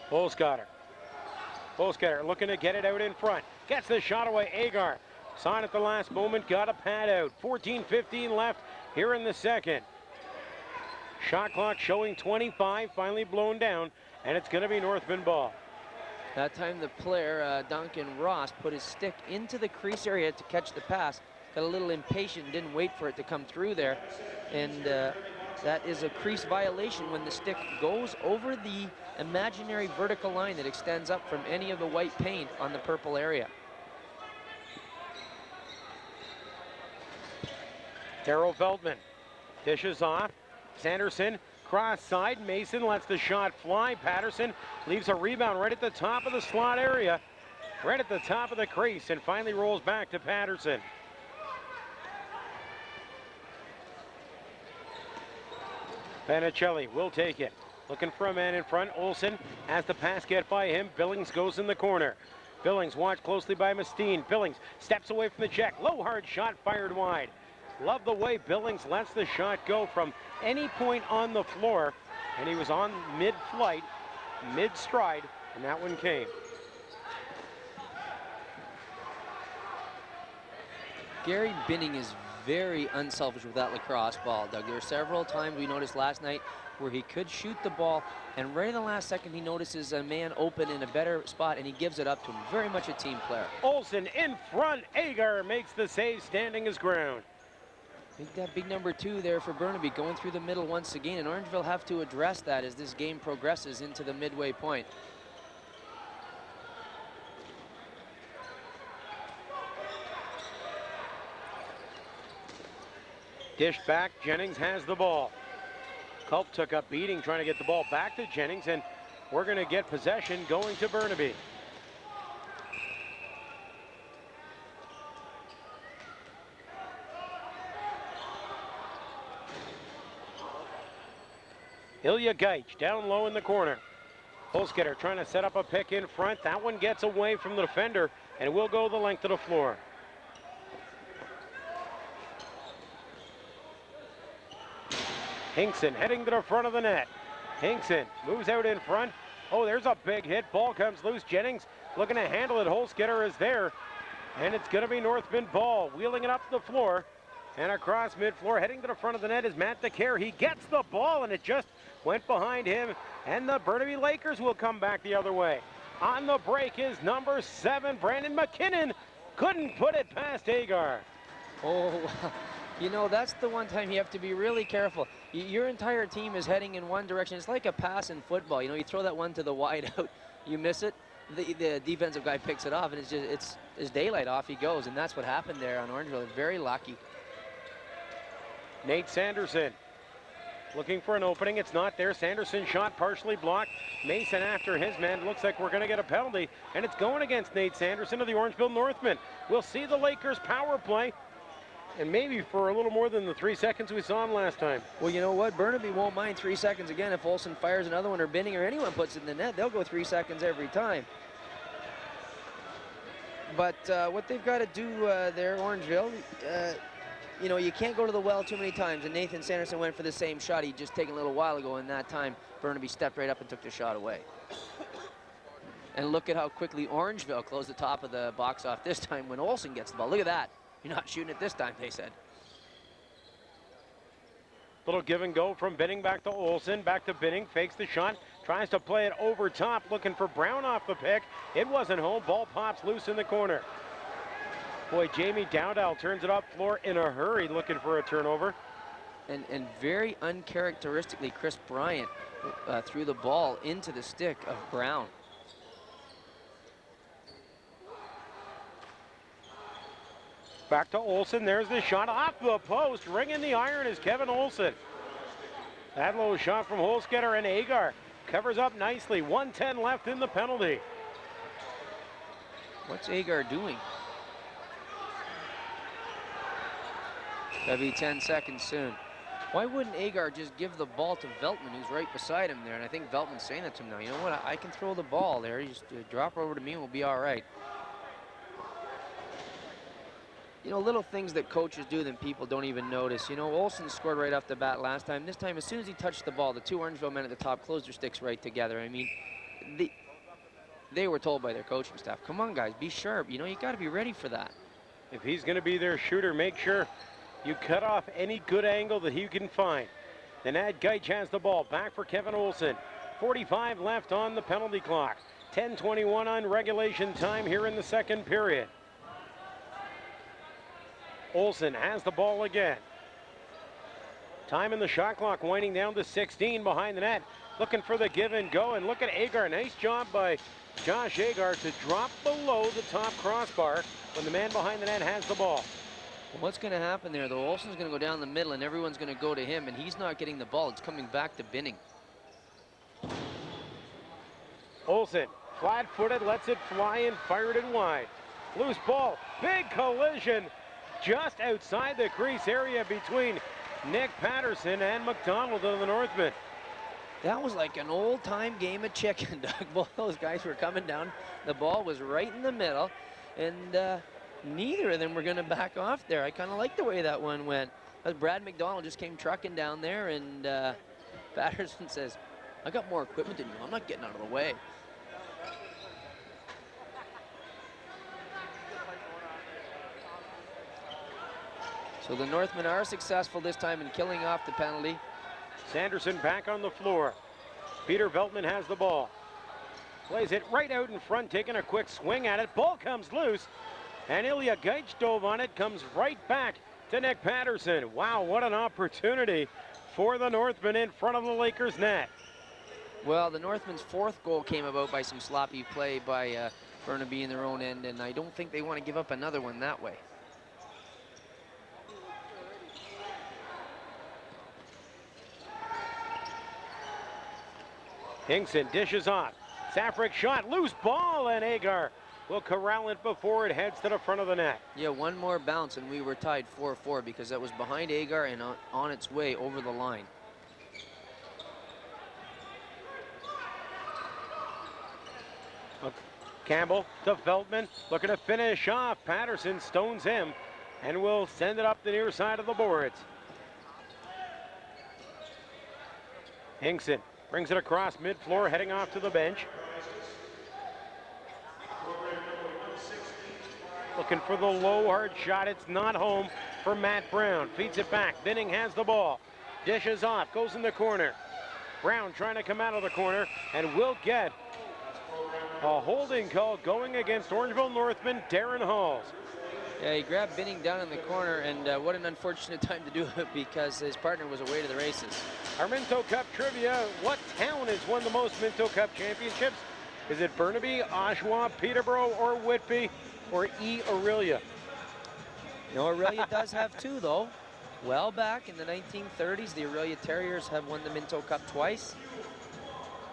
Bolscotter looking to get it out in front. Gets the shot away. Agar saw it at the last moment, got a pad out. 14-15 left here in the second. Shot clock showing 25, finally blown down, and it's going to be Northman ball. That time the player, Duncan Ross, put his stick into the crease area to catch the pass. Got a little impatient, didn't wait for it to come through there. And that is a crease violation when the stick goes over the imaginary vertical line that extends up from any of the white paint on the purple area. Darryl Veltman dishes off. Sanderson cross side. Mason lets the shot fly. Patterson leaves a rebound right at the top of the slot area, right at the top of the crease, and finally rolls back to Patterson. Panicelli will take it. Looking for a man in front. Olsen has the pass get by him. Billings goes in the corner. Billings watched closely by Mustine. Billings steps away from the check. Low hard shot fired wide. Love the way Billings lets the shot go from any point on the floor. And he was on mid-flight, mid-stride, and that one came. Gary Binning is very unselfish with that lacrosse ball, Doug. There were several times we noticed last night where he could shoot the ball, and right in the last second he notices a man open in a better spot and he gives it up to him. Very much a team player. Olsen in front. Agar makes the save, standing his ground. I think that big number 2 there for Burnaby going through the middle once again, and Orangeville have to address that as this game progresses into the midway point. Dished back, Jennings has the ball. Culp took up beating trying to get the ball back to Jennings, and we're going to get possession going to Burnaby. Ilya Gaich down low in the corner. Holzgetter trying to set up a pick in front. That one gets away from the defender, and it will go the length of the floor. Hinkson heading to the front of the net. Hinkson moves out in front. Oh, there's a big hit. Ball comes loose. Jennings looking to handle it. Holzgetter is there. And it's going to be Northman ball. Wheeling it up the floor. And across mid-floor, heading to the front of the net is Matt DeCare. He gets the ball, and it just went behind him. And the Burnaby Lakers will come back the other way. On the break is number 7, Brandon McKinnon. Couldn't put it past Agar. Oh, you know, that's the one time you have to be really careful. Your entire team is heading in one direction. It's like a pass in football. You know, you throw that one to the wide out, you miss it, the defensive guy picks it off, and it's daylight, off he goes. And that's what happened there on Orangeville. Very lucky. Nate Sanderson looking for an opening. It's not there. Sanderson shot partially blocked. Mason after his man. Looks like we're going to get a penalty, and it's going against Nate Sanderson of the Orangeville Northmen. We'll see the Lakers power play, and maybe for a little more than the 3 seconds we saw him last time. Well, you know what? Burnaby won't mind 3 seconds again. If Olsen fires another one, or Binning, or anyone puts it in the net, they'll go 3 seconds every time. But what they've got to do there, Orangeville, you know, you can't go to the well too many times, and Nathan Sanderson went for the same shot he'd just taken a little while ago, and that time Burnaby stepped right up and took the shot away. And look at how quickly Orangeville closed the top of the box off this time when Olsen gets the ball. Look at that. You're not shooting it this time, they said. Little give and go from Binning back to Olsen, back to Binning, fakes the shot, tries to play it over top, looking for Brown off the pick. It wasn't home, ball pops loose in the corner. Boy, Jamie Dowdell turns it up floor in a hurry, looking for a turnover. And very uncharacteristically, Chris Bryant threw the ball into the stick of Brown. Back to Olsen, there's the shot off the post, ringing the iron is Kevin Olsen. That low shot from Holsketter, and Agar covers up nicely. 1:10 left in the penalty. What's Agar doing? That'll be 10 seconds soon. Why wouldn't Agar just give the ball to Veltman, who's right beside him there? And I think Veltman's saying that to him now. You know what? I can throw the ball there. You just drop over to me and we'll be all right. You know, little things that coaches do that people don't even notice. You know, Olsen scored right off the bat last time. This time, as soon as he touched the ball, the two Orangeville men at the top closed their sticks right together. I mean, they were told by their coaching staff, come on, guys, be sharp. You know, you got to be ready for that. If he's going to be their shooter, make sure you cut off any good angle that he can find. Then Ad Geich has the ball. Back for Kevin Olsen. 45 left on the penalty clock. 10:21 on regulation time here in the second period. Olsen has the ball again. Time in the shot clock winding down to 16 behind the net. Looking for the give and go, and look at Agar. Nice job by Josh Agar to drop below the top crossbar when the man behind the net has the ball. Well, what's going to happen there, though? Olsen's going to go down the middle, and everyone's going to go to him, and he's not getting the ball. It's coming back to Binning. Olsen, flat-footed, lets it fly and fired it wide. Loose ball, big collision just outside the crease area between Nick Patterson and McDonald of the Northmen. That was like an old-time game of chicken, Doug. Both those guys were coming down. The ball was right in the middle, and neither of them were going to back off there. I kind of like the way that one went. Brad McDonald just came trucking down there, and Patterson says, I got more equipment than you. I'm not getting out of the way. So the Northmen are successful this time in killing off the penalty. Sanderson back on the floor. Peter Veltman has the ball. Plays it right out in front, taking a quick swing at it. Ball comes loose, and Ilya Geich dove on it, comes right back to Nick Patterson. Wow, what an opportunity for the Northmen in front of the Lakers' net. Well, the Northmen's fourth goal came about by some sloppy play by Burnaby in their own end, and I don't think they want to give up another one that way. Hinkson dishes off. Safrick shot, loose ball, and Agar will corral it before it heads to the front of the net. Yeah, one more bounce and we were tied 4-4 because that was behind Agar and on its way over the line. Campbell to Veltman, looking to finish off. Patterson stones him and will send it up the near side of the boards. Hinkson brings it across mid-floor, heading off to the bench. Looking for the low, hard shot. It's not home for Matt Brown. Feeds it back. Binning has the ball. Dishes off, goes in the corner. Brown trying to come out of the corner and will get a holding call going against Orangeville Northman, Darren Halls. Yeah, he grabbed Binning down in the corner, and what an unfortunate time to do it because his partner was away to the races. Our Minto Cup trivia: what town has won the most Minto Cup championships? Is it Burnaby, Oshawa, Peterborough, or Whitby, or Orillia? You know, Orillia does have two, though. Well back in the 1930s, the Orillia Terriers have won the Minto Cup twice.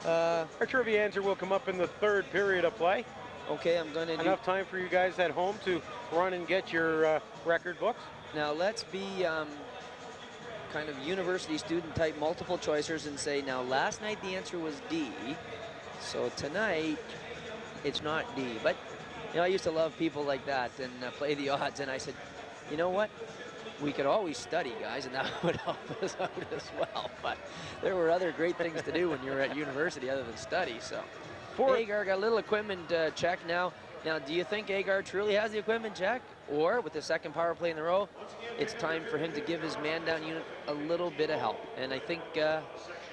Our trivia answer will come up in the third period of play. Okay, I'm going to do... Enough time for you guys at home to run and get your record books. Now, let's be kind of university student type multiple choicers and say, now, last night the answer was D, so tonight it's not D. But, you know, I used to love people like that and play the odds, and I said, you know what? We could always study, guys, and that would help us out as well. But there were other great things to do when you were at university other than study, so... Agar got a little equipment check now. Now, do you think Agar truly has the equipment check? Or with the second power play in a row, it's time for him to give his man-down unit a little bit of help. And I think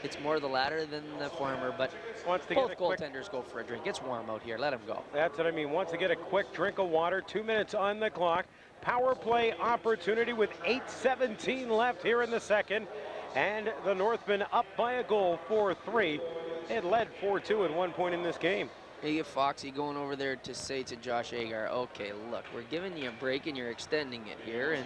it's more the latter than the former, but both goaltenders go for a drink. It's warm out here. Let them go. That's what I mean. Wants to get a quick drink of water. 2 minutes on the clock. Power play opportunity with 8:17 left here in the second. And the Northmen up by a goal, 4-3. It led 4-2 at one point in this game. You get Foxy going over there to say to Josh Agar, okay, look, we're giving you a break and you're extending it here. And,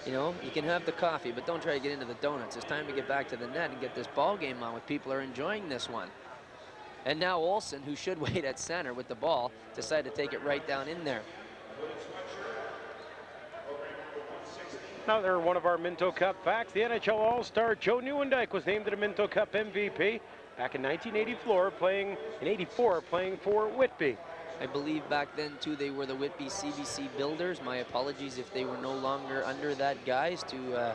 you know, you can have the coffee, but don't try to get into the donuts. It's time to get back to the net and get this ball game on with people are enjoying this one. And now Olsen, who should wait at center with the ball, decided to take it right down in there. Another one of our Minto Cup facts. The NHL All-Star Joe Nieuwendyk was named the Minto Cup MVP back in 1984, playing for Whitby. I believe back then, too, they were the Whitby CBC Builders. My apologies if they were no longer under that guise to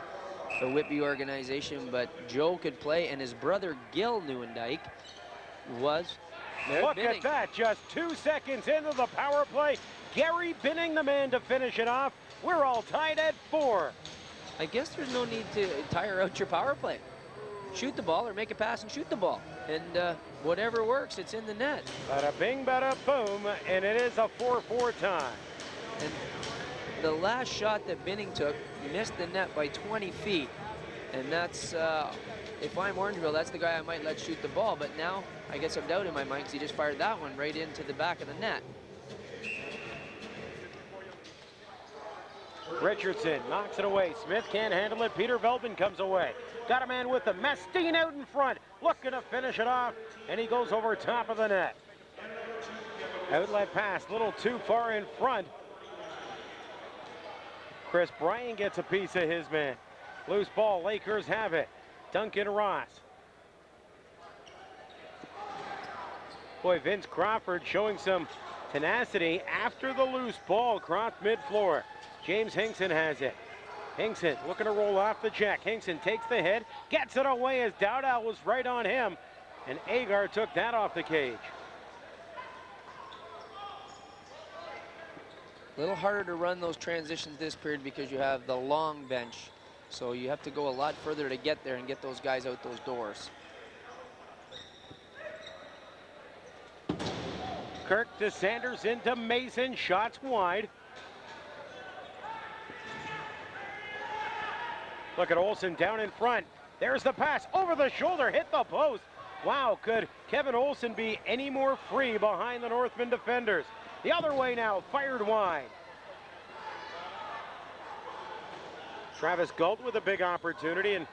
the Whitby organization, but Joe could play, and his brother Gil Nieuwendyk was Look at that, just 2 seconds into the power play. Gary Binning, the man to finish it off. We're all tied at 4. I guess there's no need to tire out your power play. Shoot the ball or make a pass and shoot the ball. And whatever works, it's in the net. Bada bing, bada boom, and it is a 4-4 tie. And the last shot that Binning took missed the net by 20 feet. And that's, if I'm Orangeville, that's the guy I might let shoot the ball. But now I get some doubt in my mind because he just fired that one right into the back of the net. Richardson knocks it away. Smith can't handle it. Peter Veltman comes away. Got a man with him. Mastine out in front. Looking to finish it off. And he goes over top of the net. Outlet pass. A little too far in front. Chris Bryan gets a piece of his man. Loose ball. Lakers have it. Duncan Ross. Boy, Vince Crawford showing some tenacity after the loose ball crossed mid-floor. James Hinkson has it. Hinkson looking to roll off the check. Hinkson takes the hit, gets it away as Dowdell was right on him, and Agar took that off the cage. A little harder to run those transitions this period because you have the long bench, so you have to go a lot further to get there and get those guys out those doors. Kirk to Sanders into Mason, shots wide. Look at Olsen down in front. There's the pass over the shoulder, hit the post. Wow, could Kevin Olsen be any more free behind the Northmen defenders? The other way now, fired wide. Travis Galt with a big opportunity, and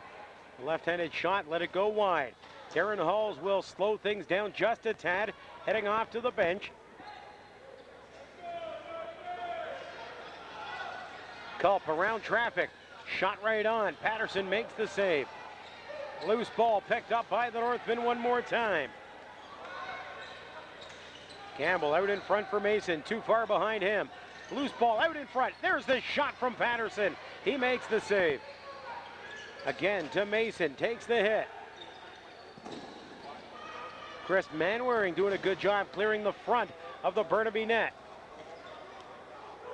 a left-handed shot, let it go wide. Darren Halls will slow things down just a tad, heading off to the bench. Culp around traffic. Shot right on. Patterson makes the save. Loose ball picked up by the Northmen one more time. Campbell out in front for Mason. Too far behind him. Loose ball out in front. There's the shot from Patterson. He makes the save. Again to Mason. Takes the hit. Chris Manwaring doing a good job clearing the front of the Burnaby net.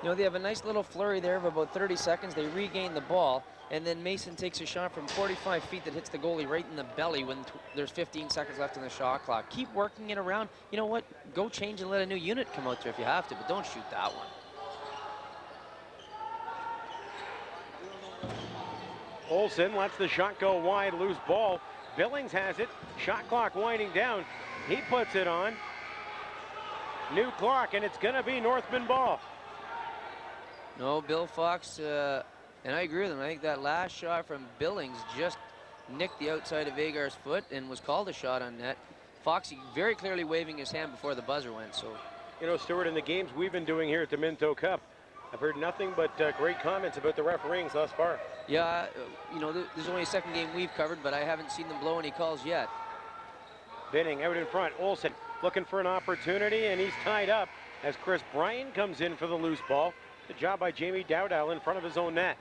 You know, they have a nice little flurry there of about 30 seconds. They regain the ball, and then Mason takes a shot from 45 feet that hits the goalie right in the belly when there's 15 seconds left on the shot clock. Keep working it around. You know what? Go change and let a new unit come out there if you have to, but don't shoot that one. Olsen lets the shot go wide, loose ball. Billings has it. Shot clock winding down. He puts it on. New clock, and it's going to be Northman ball. No, Bill Fox, and I agree with him. I think that last shot from Billings just nicked the outside of Agar's foot and was called a shot on net. Foxy very clearly waving his hand before the buzzer went. So, you know, Stuart, in the games we've been doing here at the Minto Cup, I've heard nothing but great comments about the refereeing thus far. Yeah, you know, there's only a second game we've covered, but I haven't seen them blow any calls yet. Binning out in front. Olsen looking for an opportunity, and he's tied up as Chris Bryan comes in for the loose ball. Good job by Jamie Dowdell in front of his own net.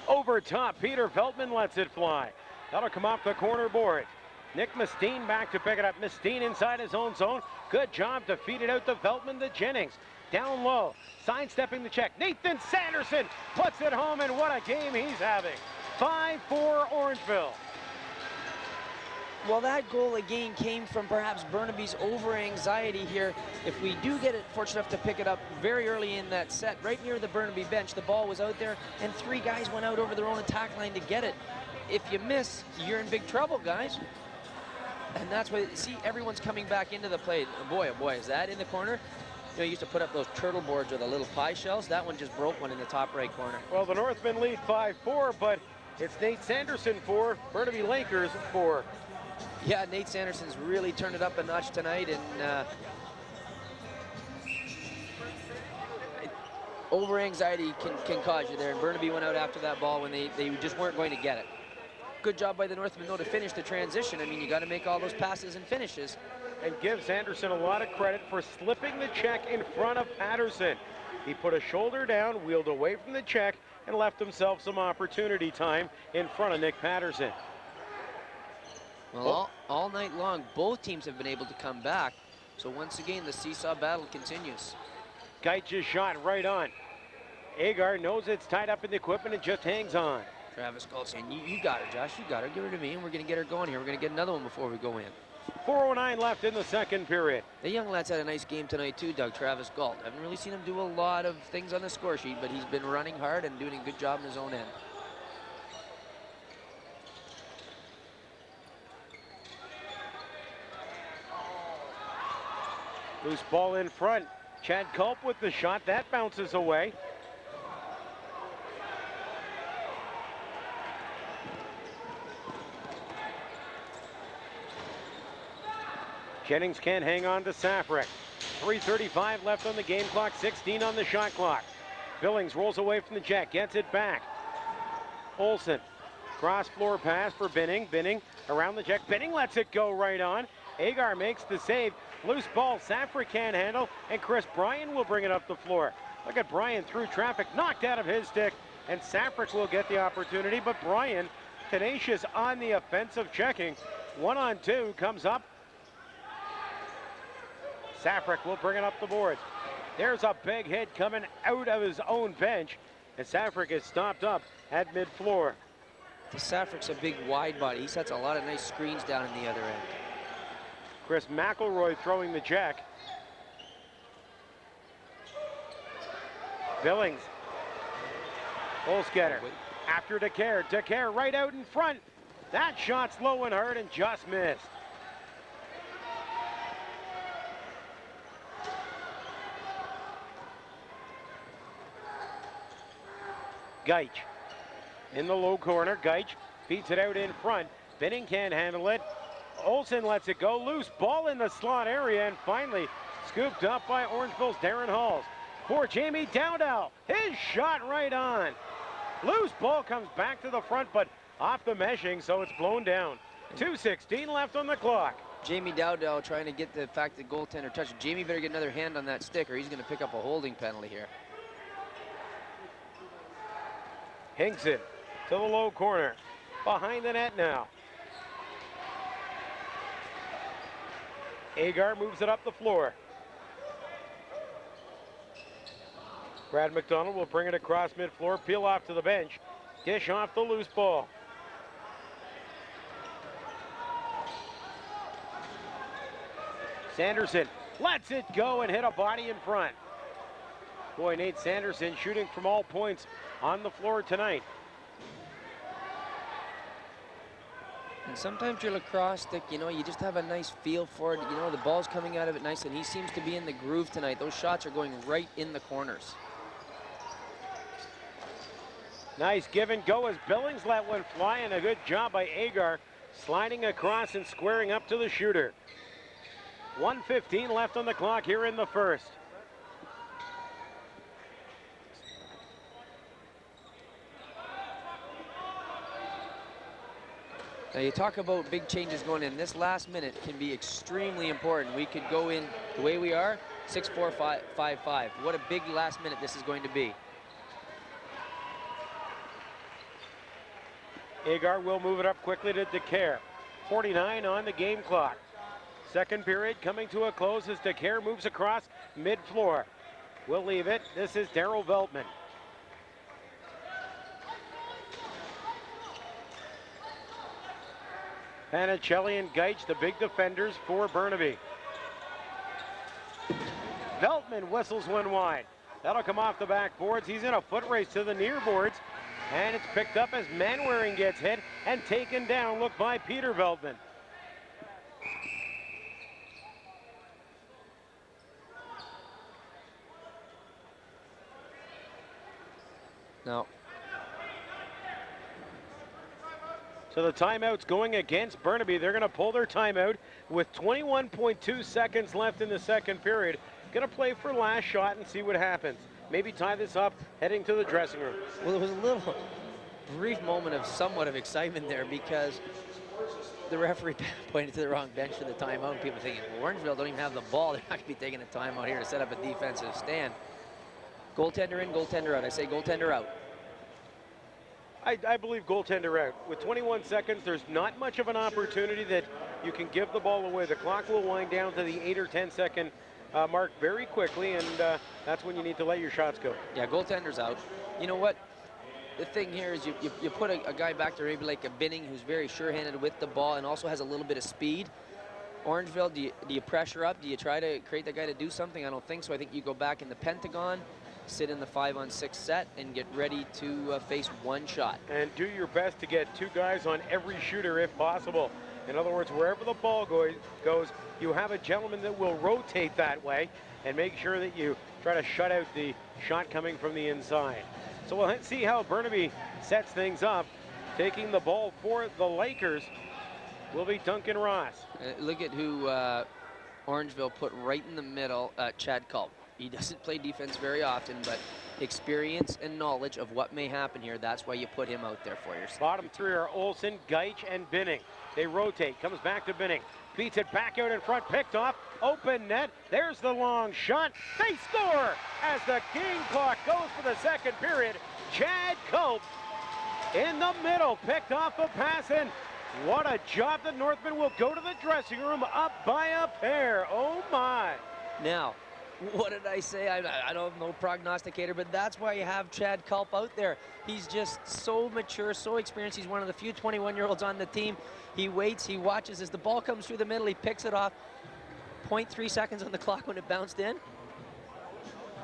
Over top, Peter Veltman lets it fly. That'll come off the corner board. Nick Mustine back to pick it up. Mustine inside his own zone. Good job to feed it out to Veltman to Jennings. Down low, sidestepping the check. Nathan Sanderson puts it home, and what a game he's having. 5-4 Orangeville. Well, that goal again came from perhaps Burnaby's over-anxiety here. If we do get it fortunate enough to pick it up very early in that set, right near the Burnaby bench, the ball was out there, and 3 guys went out over their own attack line to get it. If you miss, you're in big trouble, guys. And that's why, see, everyone's coming back into the play. Oh boy, is that in the corner? You know, you used to put up those turtle boards with the little pie shells. That one just broke one in the top right corner. Well, the Northmen lead 5-4, but it's Nate Sanderson 4, Burnaby Lakers 4. Yeah, Nate Sanderson's really turned it up a notch tonight, and over-anxiety can cause you there, and Burnaby went out after that ball when they just weren't going to get it. Good job by the Northmen, though, to finish the transition. I mean, you got to make all those passes and finishes. And give Sanderson a lot of credit for slipping the check in front of Patterson. He put a shoulder down, wheeled away from the check, and left himself some opportunity time in front of Nick Patterson. Well, all night long, both teams have been able to come back. So once again, the seesaw battle continues. Geitch's shot right on. Agar knows it's tied up in the equipment and just hangs on. Travis Galt saying, you got her, Josh, you got her. Give her to me, and we're going to get her going here. We're going to get another one before we go in. 4:09 left in the second period. The young lad's had a nice game tonight, too, Doug. Travis Galt. I haven't really seen him do a lot of things on the score sheet, but he's been running hard and doing a good job in his own end. Loose ball in front. Chad Culp with the shot. That bounces away. Jennings can't hang on to Safrick. 3:35 left on the game clock, 16 on the shot clock. Billings rolls away from the jack, gets it back. Olsen, cross floor pass for Binning. Binning around the jack. Binning lets it go right on. Agar makes the save. Loose ball, Safrick can't handle, and Chris Bryan will bring it up the floor. Look at Bryan through traffic, knocked out of his stick, and Safrick will get the opportunity, but Bryan, tenacious on the offensive checking. 1-on-2 comes up. Safrick will bring it up the boards. There's a big hit coming out of his own bench, and Safrick is stopped up at mid-floor. Safrick's a big wide body. He sets a lot of nice screens down in the other end. Chris McElroy throwing the jack. Billings. Olsgetter after DeCare. DeCare right out in front. That shot's low and hard and just missed. Geitch in the low corner. Geitch feeds it out in front. Binning can't handle it. Olsen lets it go. Loose ball in the slot area, and finally scooped up by Orangeville's Darren Halls. For Jamie Dowdell, his shot right on. Loose ball comes back to the front, but off the meshing, so it's blown down. 2:16 left on the clock. Jamie Dowdell trying to get the fact that goaltender touched. Jamie better get another hand on that stick, or he's going to pick up a holding penalty here. Hinkson to the low corner. Behind the net now. Agar moves it up the floor. Brad McDonald will bring it across mid-floor, peel off to the bench, dish off the loose ball. Sanderson lets it go and hit a body in front. Boy, Nate Sanderson shooting from all points on the floor tonight. And sometimes your lacrosse stick, you know, you just have a nice feel for it. You know, the ball's coming out of it nice, and he seems to be in the groove tonight. Those shots are going right in the corners. Nice give and go as Billings let one fly, and a good job by Agar sliding across and squaring up to the shooter. 1:15 left on the clock here in the first. Now you talk about big changes going in. This last minute can be extremely important. We could go in the way we are, 6-4, 5-5. What a big last minute this is going to be. Agar will move it up quickly to DeCare. 49 on the game clock. Second period coming to a close as DeCare moves across mid-floor. We'll leave it. This is Daryl Veltman. Panicelli and Geitch, the big defenders for Burnaby. Veltman whistles one wide. That'll come off the backboards. He's in a foot race to the near boards. And it's picked up as Manwaring gets hit and taken down. Look by Peter Veltman. No. So the timeout's going against Burnaby. They're going to pull their timeout with 21.2 seconds left in the second period. Going to play for last shot and see what happens. Maybe tie this up heading to the dressing room. Well, there was a little brief moment of somewhat of excitement there because the referee pointed to the wrong bench for the timeout, and people thinking, well, Orangeville don't even have the ball. They're not going to be taking a timeout here to set up a defensive stand. Goaltender in, goaltender out. I say goaltender out. I believe goaltender out. With 21 seconds, there's not much of an opportunity that you can give the ball away. The clock will wind down to the 8 or 10 second mark very quickly, and that's when you need to let your shots go. Yeah, goaltender's out. You know what? The thing here is you put a guy back there, maybe like a Binning, who's very sure-handed with the ball and also has a little bit of speed. Orangeville, do you pressure up? Do you try to create that guy to do something? I don't think so. I think you go back in the Pentagon, sit in the 5-on-6 set, and get ready to face one shot. And do your best to get two guys on every shooter if possible. In other words, wherever the ball goes, you have a gentleman that will rotate that way and make sure that you try to shut out the shot coming from the inside. So we'll see how Burnaby sets things up. Taking the ball for the Lakers will be Duncan Ross. Look at who Orangeville put right in the middle, Chad Culp. He doesn't play defense very often, but experience and knowledge of what may happen here, that's why you put him out there for yourself. Bottom three are Olsen, Geitch, and Binning. They rotate, comes back to Binning. Beats it back out in front, picked off, open net. There's the long shot. They score as the game clock goes for the second period. Chad Culp in the middle, picked off a pass, and what a job. The Northmen will go to the dressing room up by a pair. Oh my. Now, what did I say? I don't know, prognosticator, but that's why you have Chad Culp out there. He's just so mature, so experienced. He's one of the few 21-year-olds on the team. He waits, he watches as the ball comes through the middle, he picks it off. 0.3 seconds on the clock when it bounced in.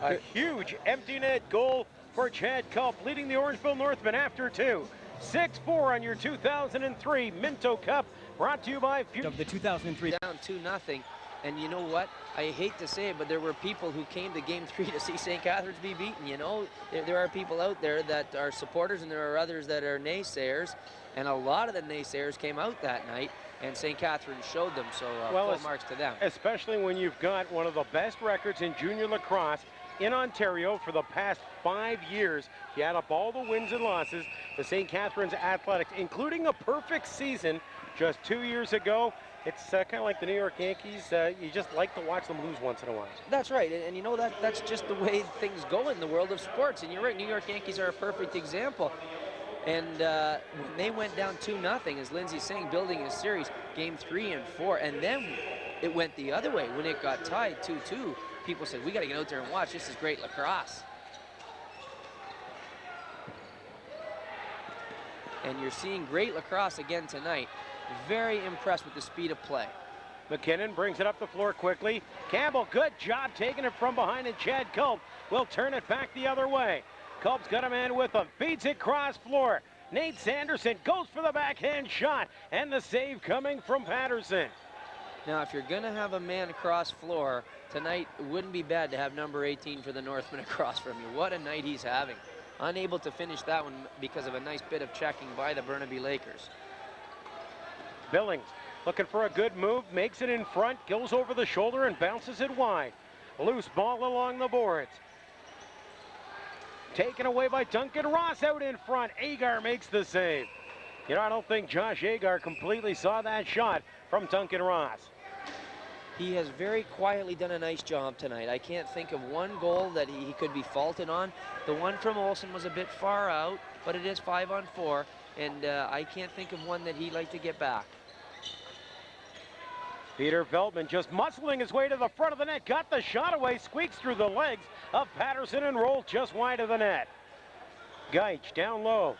A huge empty net goal for Chad Culp, leading the Orangeville Northmen after two. 6-4 on your 2003 Minto Cup, brought to you by of the 2003. Down 2-0. And you know what? I hate to say it, but there were people who came to Game 3 to see St. Catharines be beaten. You know, there are people out there that are supporters, and there are others that are naysayers. And a lot of the naysayers came out that night, and St. Catharines showed them. So full marks to them. Especially when you've got one of the best records in junior lacrosse in Ontario for the past 5 years. You add up all the wins and losses, the St. Catharines Athletics, including a perfect season just 2 years ago. It's kind of like the New York Yankees. You just like to watch them lose once in a while. That's right, and you know that's just the way things go in the world of sports. And you're right, New York Yankees are a perfect example. And when they went down 2-0, as Lindsay's saying, building a series, Game 3 and 4, and then it went the other way. When it got tied 2-2, people said, we got to get out there and watch. This is great lacrosse. And you're seeing great lacrosse again tonight. Very impressed with the speed of play. McKinnon brings it up the floor quickly. Campbell, good job taking it from behind, and Chad Culp will turn it back the other way. Culp's got a man with him, feeds it cross floor. Nate Sanderson goes for the backhand shot, and the save coming from Patterson. Now, if you're going to have a man across floor tonight, it wouldn't be bad to have number 18 for the Northmen across from you. What a night he's having. Unable to finish that one because of a nice bit of checking by the Burnaby Lakers. Billings looking for a good move, makes it in front, goes over the shoulder and bounces it wide. Loose ball along the boards. Taken away by Duncan Ross out in front. Agar makes the save. You know, I don't think Josh Agar completely saw that shot from Duncan Ross. He has very quietly done a nice job tonight. I can't think of one goal that he could be faulted on. The one from Olsen was a bit far out, but it is 5-on-4. and I can't think of one that he'd like to get back. Peter Veltman just muscling his way to the front of the net, got the shot away, squeaks through the legs of Patterson and rolls just wide of the net. Gaich down low.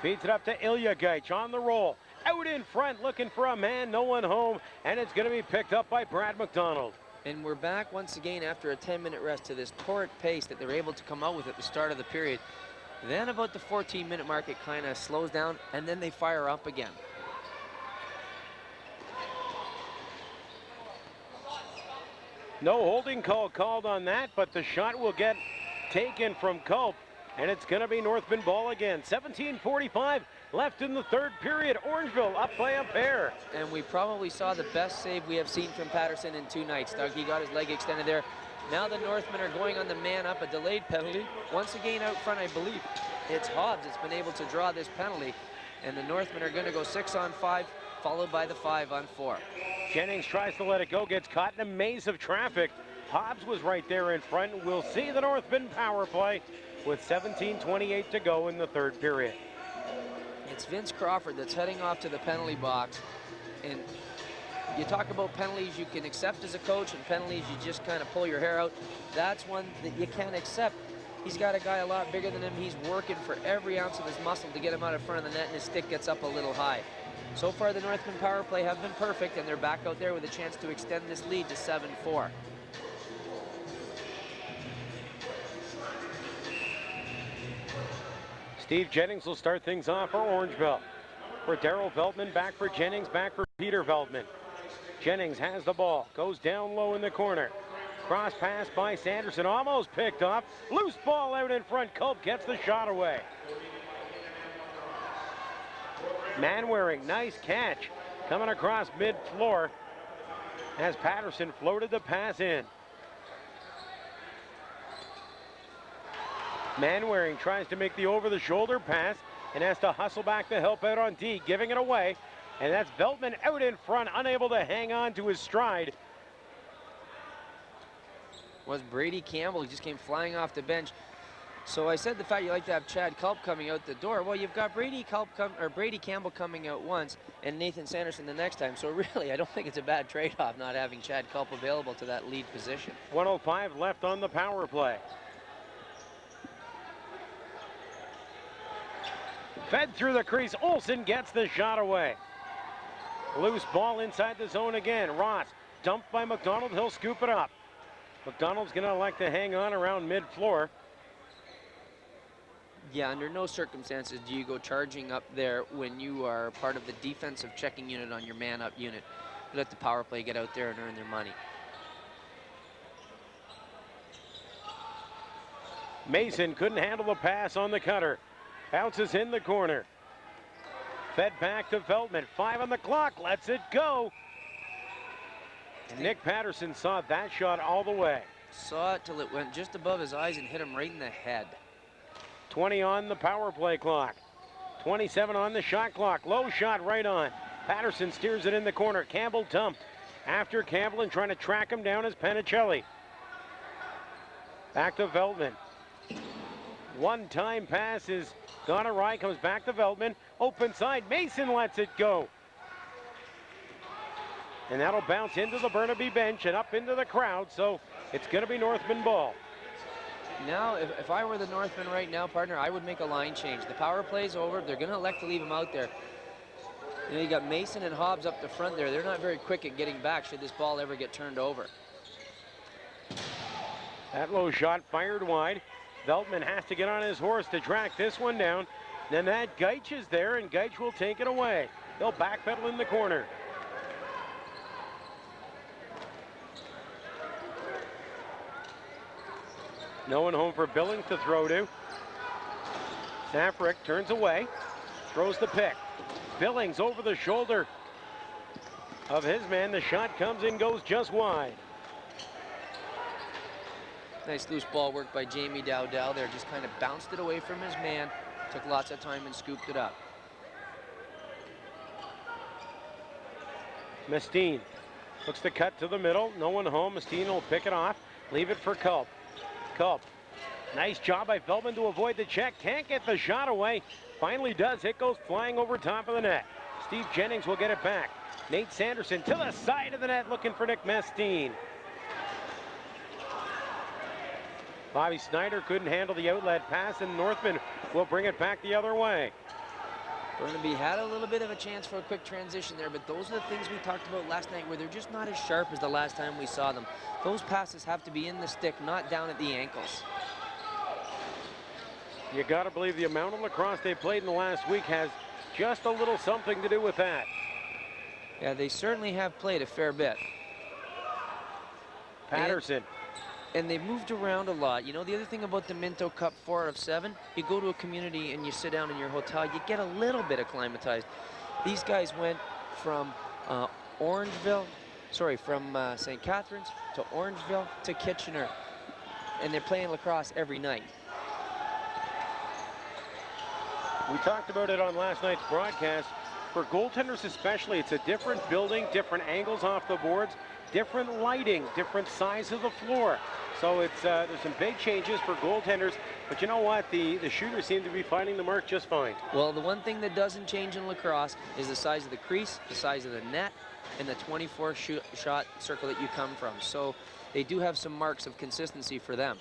Feeds it up to Ilya Gaich on the roll. Out in front, looking for a man, no one home, and it's going to be picked up by Brad McDonald. And we're back once again after a 10-minute rest to this torrid pace that they were able to come out with at the start of the period. Then about the 14-minute mark, it kind of slows down, and then they fire up again. No holding call called on that, but the shot will get taken from Culp, and it's going to be Northman ball again. 17:45 left in the third period. Orangeville up by a pair. And we probably saw the best save we have seen from Patterson in 2 nights. Doug, he got his leg extended there. Now the Northmen are going on the man up, a delayed penalty. Once again out front, I believe it's Hobbs that's been able to draw this penalty. And the Northmen are going to go 6-on-5, followed by the 5-on-4. Jennings tries to let it go, gets caught in a maze of traffic. Hobbs was right there in front. We'll see the Northman power play with 17:28 to go in the third period. It's Vince Crawford that's heading off to the penalty box. And you talk about penalties you can accept as a coach and penalties you just kind of pull your hair out. That's one that you can't accept. He's got a guy a lot bigger than him. He's working for every ounce of his muscle to get him out in front of the net, and his stick gets up a little high. So far, the Northman power play have been perfect, and they're back out there with a chance to extend this lead to 7-4. Steve Jennings will start things off for Orangeville. For Darryl Veltman, back for Jennings, back for Peter Veltman. Jennings has the ball, goes down low in the corner. Cross pass by Sanderson, almost picked off. Loose ball out in front. Culp gets the shot away. Manwaring, nice catch. Coming across mid-floor as Patterson floated the pass in. Manwaring tries to make the over-the-shoulder pass and has to hustle back to help out on D, giving it away. And that's Veltman out in front, unable to hang on to his stride. Was Brady Campbell. He just came flying off the bench. So I said the fact you like to have Chad Culp coming out the door. Well, you've got Brady Campbell coming out once and Nathan Sanderson the next time. So really, I don't think it's a bad trade-off not having Chad Culp available to that lead position. 1:05 left on the power play. Fed through the crease. Olsen gets the shot away. Loose ball inside the zone again. Ross dumped by McDonald. He'll scoop it up. McDonald's going to elect to hang on around mid-floor. Yeah, under no circumstances do you go charging up there when you are part of the defensive checking unit on your man-up unit. You let the power play get out there and earn their money. Mason couldn't handle the pass on the cutter. Bounces in the corner. Fed back to Veltman. 5 on the clock. Lets it go. Nick Patterson saw that shot all the way. Saw it till it went just above his eyes and hit him right in the head. 20 on the power play clock. 27 on the shot clock. Low shot right on. Patterson steers it in the corner. Campbell dumped. After Campbell and trying to track him down is Panicelli. Back to Veltman. One-time pass is gone awry. Comes back to Veltman. Open side. Mason lets it go. And that'll bounce into the Burnaby bench and up into the crowd. So it's going to be Northman ball. Now, if I were the Northmen right now, partner, I would make a line change. The power play's over. They're going to elect to leave him out there. You know, you got Mason and Hobbs up the front there. They're not very quick at getting back should this ball ever get turned over. That low shot fired wide. Veltman has to get on his horse to track this one down. Then that Gaich is there, and Gaich will take it away. He'll backpedal in the corner. No one home for Billings to throw to. Safrick turns away, throws the pick. Billings over the shoulder of his man. The shot comes in, goes just wide. Nice loose ball work by Jamie Dowdell there. Just kind of bounced it away from his man. Took lots of time and scooped it up. Mestine looks to cut to the middle. No one home. Mestine will pick it off. Leave it for Culp. Culp Nice job by Feldman to avoid the check. Can't get the shot away. Finally does. It goes flying over top of the net. Steve Jennings will get it back. Nate Sanderson to the side of the net looking for Nick Mestine. Bobby Snyder couldn't handle the outlet pass, and Northmen will bring it back the other way. Burnaby had a little bit of a chance for a quick transition there, but those are the things we talked about last night where they're just not as sharp as the last time we saw them. Those passes have to be in the stick, not down at the ankles. You got to believe the amount of lacrosse they played in the last week has just a little something to do with that. Yeah, they certainly have played a fair bit. Patterson. And they've moved around a lot. You know, the other thing about the Minto Cup 4 out of 7, you go to a community and you sit down in your hotel, you get a little bit acclimatized. These guys went from from St. Catharines to Orangeville to Kitchener, and they're playing lacrosse every night. We talked about it on last night's broadcast. For goaltenders especially, it's a different building, different angles off the boards, different lighting, different size of the floor. So it's there's some big changes for goaltenders, but you know what? The shooters seem to be finding the mark just fine. Well, the one thing that doesn't change in lacrosse is the size of the crease, the size of the net, and the 24-shot circle that you come from. So they do have some marks of consistency for them.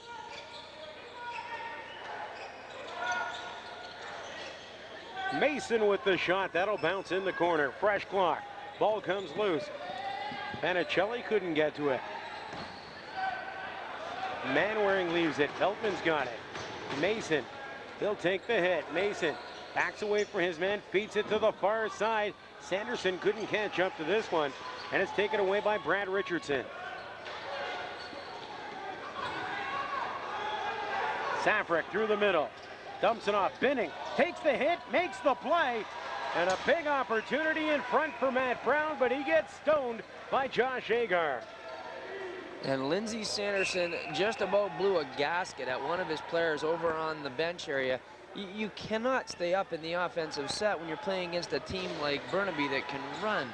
Mason with the shot. That'll bounce in the corner. Fresh clock. Ball comes loose. Panicelli couldn't get to it. Manwaring leaves it. Feltman's got it. Mason. He'll take the hit. Mason backs away from his man. Feeds it to the far side. Sanderson couldn't catch up to this one. And it's taken away by Brad Richardson. Safrick through the middle. Dumps it off. Binning takes the hit, makes the play, and a big opportunity in front for Matt Brown, but he gets stoned by Josh Agar. And Lindsey Sanderson just about blew a gasket at one of his players over on the bench area. You cannot stay up in the offensive set when you're playing against a team like Burnaby that can run.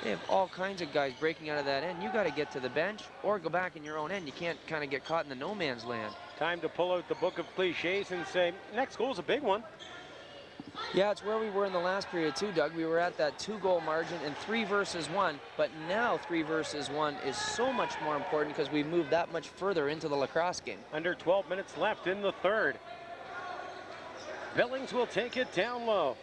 They have all kinds of guys breaking out of that end. You got to get to the bench or go back in your own end. You can't kind of get caught in the no man's land. Time to pull out the book of cliches and say, next goal's a big one. Yeah, it's where we were in the last period too, Doug. We were at that 2-goal margin and 3 versus 1, but now 3 versus 1 is so much more important because we've moved that much further into the lacrosse game. Under 12 minutes left in the third. Billings will take it down low.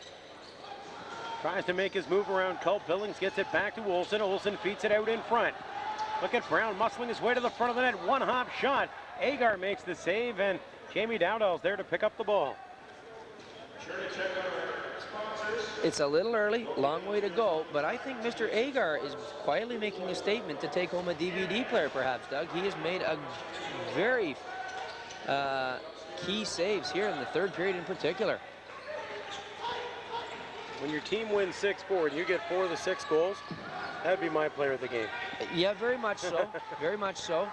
Tries to make his move around Culp. Billings gets it back to Olsen. Olsen feeds it out in front. Look at Brown muscling his way to the front of the net. One-hop shot. Agar makes the save, and Jamie Dowdall's there to pick up the ball. It's a little early, long way to go, but I think Mr. Agar is quietly making a statement to take home a DVD player, perhaps, Doug. He has made a very key saves here in the third period in particular. When your team wins 6-4 and you get 4 of the 6 goals, that'd be my player of the game. Yeah, very much so. Very much so.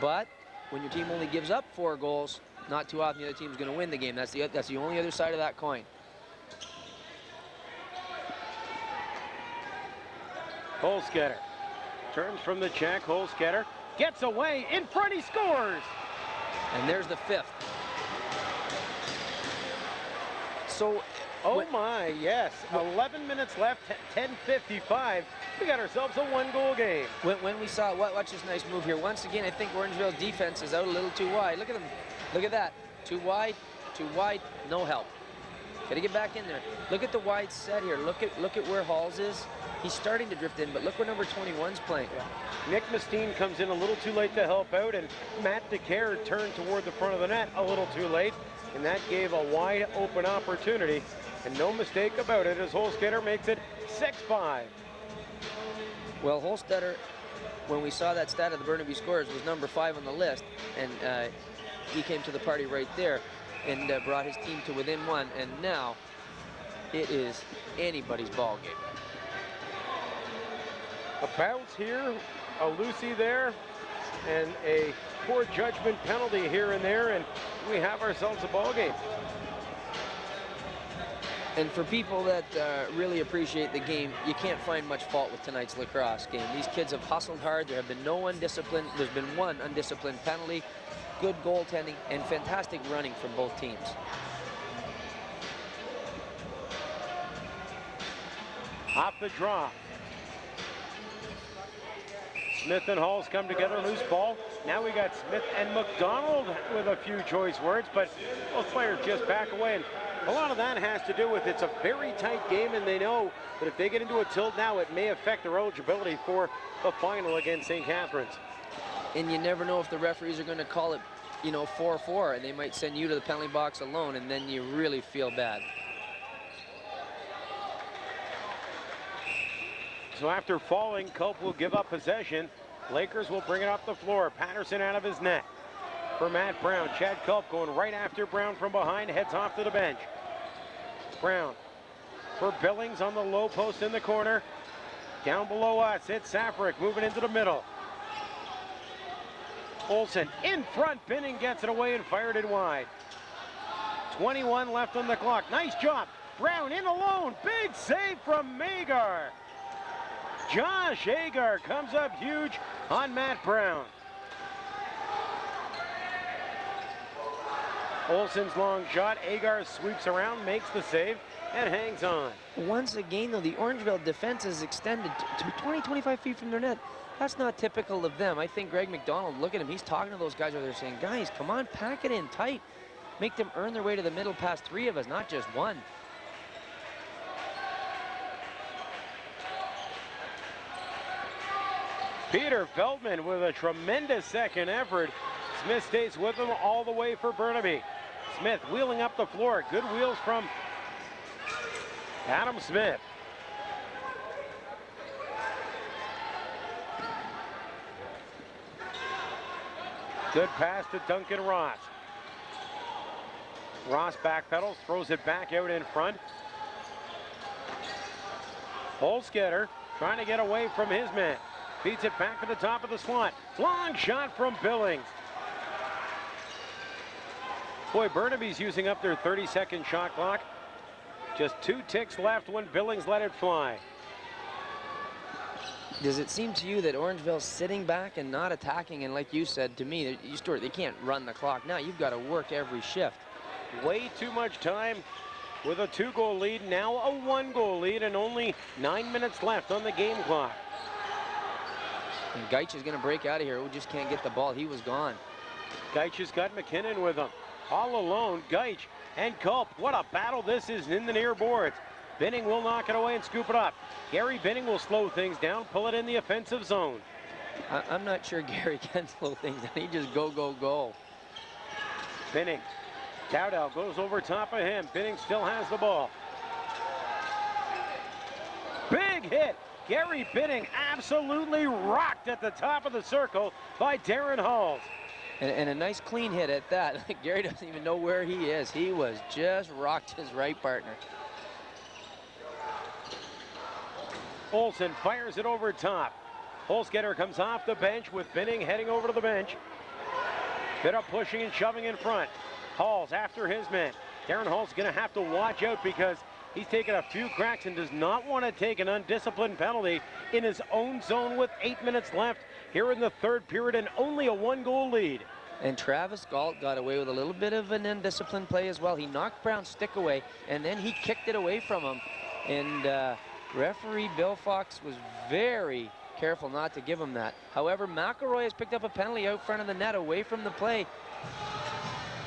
But when your team only gives up 4 goals, not too often the other team's going to win the game. That's the only other side of that coin. Holsketter turns from the check. Holsketter gets away. In front, he scores. And there's the 5th. So, oh my, yes. 11 minutes left, 10:55. We got ourselves a 1-goal game. When we saw, watch this nice move here. Once again, I think Orangeville's defense is out a little too wide. Look at them. Look at that. Too wide, no help. Got to get back in there. Look at the wide set here. Look at where Halls is. He's starting to drift in, but look where number 21's playing. Yeah. Nick Mestine comes in a little too late to help out, and Matt DeCare turned toward the front of the net a little too late, and that gave a wide open opportunity. And no mistake about it as Holstetter makes it 6-5. Well, Holstetter, when we saw that stat of the Burnaby scores, was number 5 on the list, and he came to the party right there and brought his team to within 1, and now it is anybody's ball game. A bounce here, a loosey there, and a poor judgment penalty here and there, and we have ourselves a ball game. And for people that really appreciate the game, you can't find much fault with tonight's lacrosse game. These kids have hustled hard. There have been no undisciplined. There's been one undisciplined penalty, good goaltending, and fantastic running from both teams. Off the draw. Smith and Halls come together, loose ball. Now we got Smith and McDonald with a few choice words, but both players just back away. And a lot of that has to do with it's a very tight game, and they know that if they get into a tilt now, it may affect their eligibility for the final against St. Catharines. And you never know if the referees are going to call it, you know, 4-4, and they might send you to the penalty box alone, and then you really feel bad. So after falling, Culp will give up possession. Lakers will bring it up the floor. Patterson out of his net. For Matt Brown, Chad Culp going right after Brown from behind, heads off to the bench. Brown for Billings on the low post in the corner. Down below us, it's Safrick moving into the middle. Olsen in front, Binning gets it away and fired it wide. 21 left on the clock. Nice job. Brown in alone, big save from Magar. Josh Agar comes up huge on Matt Brown. Olsen's long shot. Agar sweeps around, makes the save, and hangs on. Once again, though, the Orangeville defense is extended to 20-25 feet from their net. That's not typical of them. I think Greg McDonald, look at him, he's talking to those guys over there saying, guys, come on, pack it in tight. Make them earn their way to the middle past three of us, not just one. Peter Feldman with a tremendous second effort. Smith stays with him all the way for Burnaby. Smith wheeling up the floor. Good wheels from Adam Smith. Good pass to Duncan Ross. Ross backpedals, throws it back out in front. Holsgetter trying to get away from his man. Beats it back to the top of the slot. Long shot from Billings. Boy, Burnaby's using up their 30-second shot clock. Just 2 ticks left when Billings let it fly. Does it seem to you that Orangeville's sitting back and not attacking? And like you said to me, Stuart, they can't run the clock. Now you've got to work every shift. Way too much time with a 2-goal lead. Now a 1-goal lead and only 9 minutes left on the game clock. And Geitch is going to break out of here. We just can't get the ball. He was gone. Geitch has got McKinnon with him. All alone, Geitch and Culp. What a battle this is in the near boards. Binning will knock it away and scoop it up. Gary Binning will slow things down, pull it in the offensive zone. I'm not sure Gary can slow things down. He just go, go, go. Binning. Dowdell goes over top of him. Binning still has the ball. Big hit. Gary Binning absolutely rocked at the top of the circle by Darren Halls. And a nice clean hit at that. Gary doesn't even know where he is. He was just rocked his right partner. Olsen fires it over top. Holsgetter comes off the bench with Binning heading over to the bench. Bit of pushing and shoving in front. Halls after his man. Darren Hall's going to have to watch out because he's taken a few cracks and does not want to take an undisciplined penalty in his own zone with 8 minutes left here in the third period and only a 1-goal lead. And Travis Galt got away with a little bit of an undisciplined play as well. He knocked Brown's stick away and then he kicked it away from him. And referee Bill Fox was very careful not to give him that. However, McElroy has picked up a penalty out front of the net away from the play.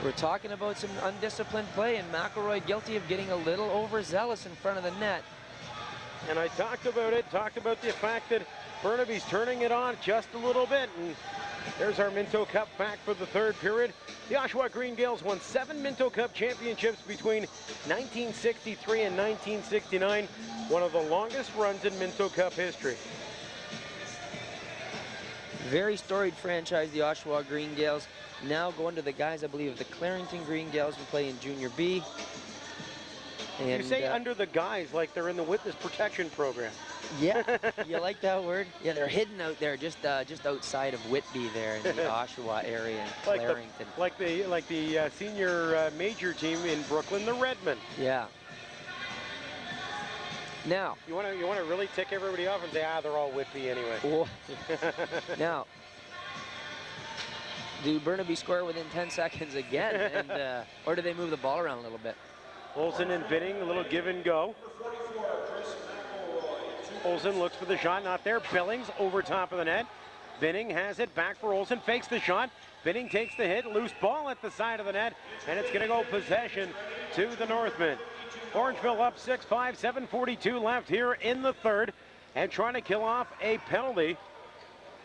We're talking about some undisciplined play, and McElroy guilty of getting a little overzealous in front of the net. And I talked about the fact that Burnaby's turning it on just a little bit. And there's our Minto Cup back for the third period. The Oshawa Green Gaels won 7 Minto Cup championships between 1963 and 1969, one of the longest runs in Minto Cup history. Very storied franchise, the Oshawa Green Gaels. Now going to the guys, I believe, of the Clarington Green Gaels who play in Junior B. And, you say under the guys like they're in the witness protection program. Yeah, you like that word? Yeah, they're hidden out there just outside of Whitby there in the Oshawa area in Clarington. Like the senior major team in Brooklyn, the Redmen. Yeah. Now, you want to really tick everybody off and say, they're all whippy anyway. Now, do Burnaby score within 10 seconds again, and or do they move the ball around a little bit? Olsen and Binning, a little give and go. Olsen looks for the shot, not there. Billings over top of the net. Binning has it back for Olsen, fakes the shot. Binning takes the hit, loose ball at the side of the net, and it's going to go possession to the Northmen. Orangeville up 6-5, 7:42 left here in the third, and trying to kill off a penalty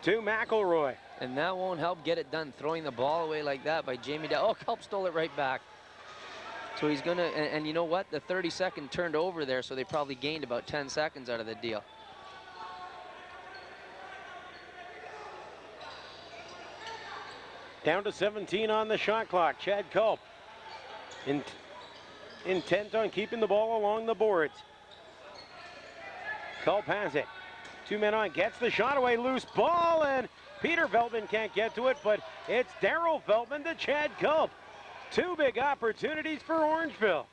to McElroy. And that won't help get it done, throwing the ball away like that by Jamie Dow. Oh, Culp stole it right back. So he's going to, and you know what? The 30-second turned over there, so they probably gained about 10 seconds out of the deal. Down to 17 on the shot clock. Chad Culp intent on keeping the ball along the boards. Culp has it. 2 men on, gets the shot away, loose ball, and Peter Veltman can't get to it, but it's Daryl Veltman to Chad Culp. 2 big opportunities for Orangeville.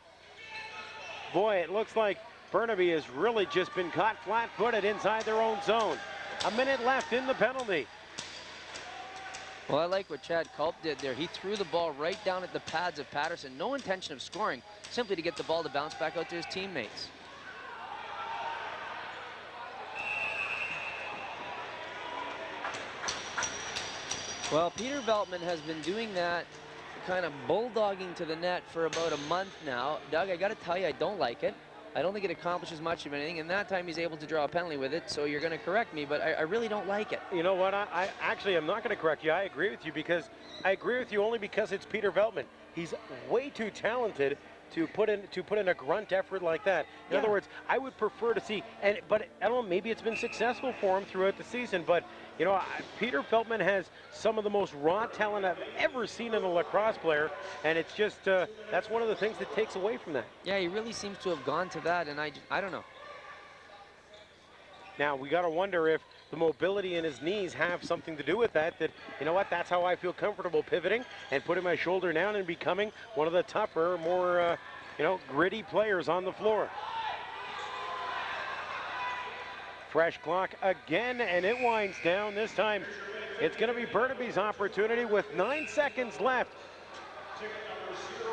Boy, it looks like Burnaby has really just been caught flat-footed inside their own zone. A minute left in the penalty. Well, I like what Chad Culp did there. He threw the ball right down at the pads of Patterson. No intention of scoring, simply to get the ball to bounce back out to his teammates. Well, Peter Veltman has been doing that, kind of bulldogging to the net for about a month now. Doug, I got to tell you, I don't like it. I don't think it accomplishes much of anything, and that time he's able to draw a penalty with it, so you're going to correct me, but I really don't like it. You know what? I actually am not going to correct you. I agree with you, because I agree with you only because it's Peter Veltman. He's way too talented to put in a grunt effort like that. In other words, I would prefer to see, but I don't know, maybe it's been successful for him throughout the season, but you know, Peter Veltman has some of the most raw talent I've ever seen in a lacrosse player, and it's just, that's one of the things that takes away from that. Yeah, he really seems to have gone to that, and I don't know. Now, we got to wonder if the mobility in his knees have something to do with that, you know what, that's how I feel comfortable pivoting and putting my shoulder down and becoming one of the tougher, more, you know, gritty players on the floor. Fresh clock again, and it winds down. This time, it's going to be Burnaby's opportunity with 9 seconds left.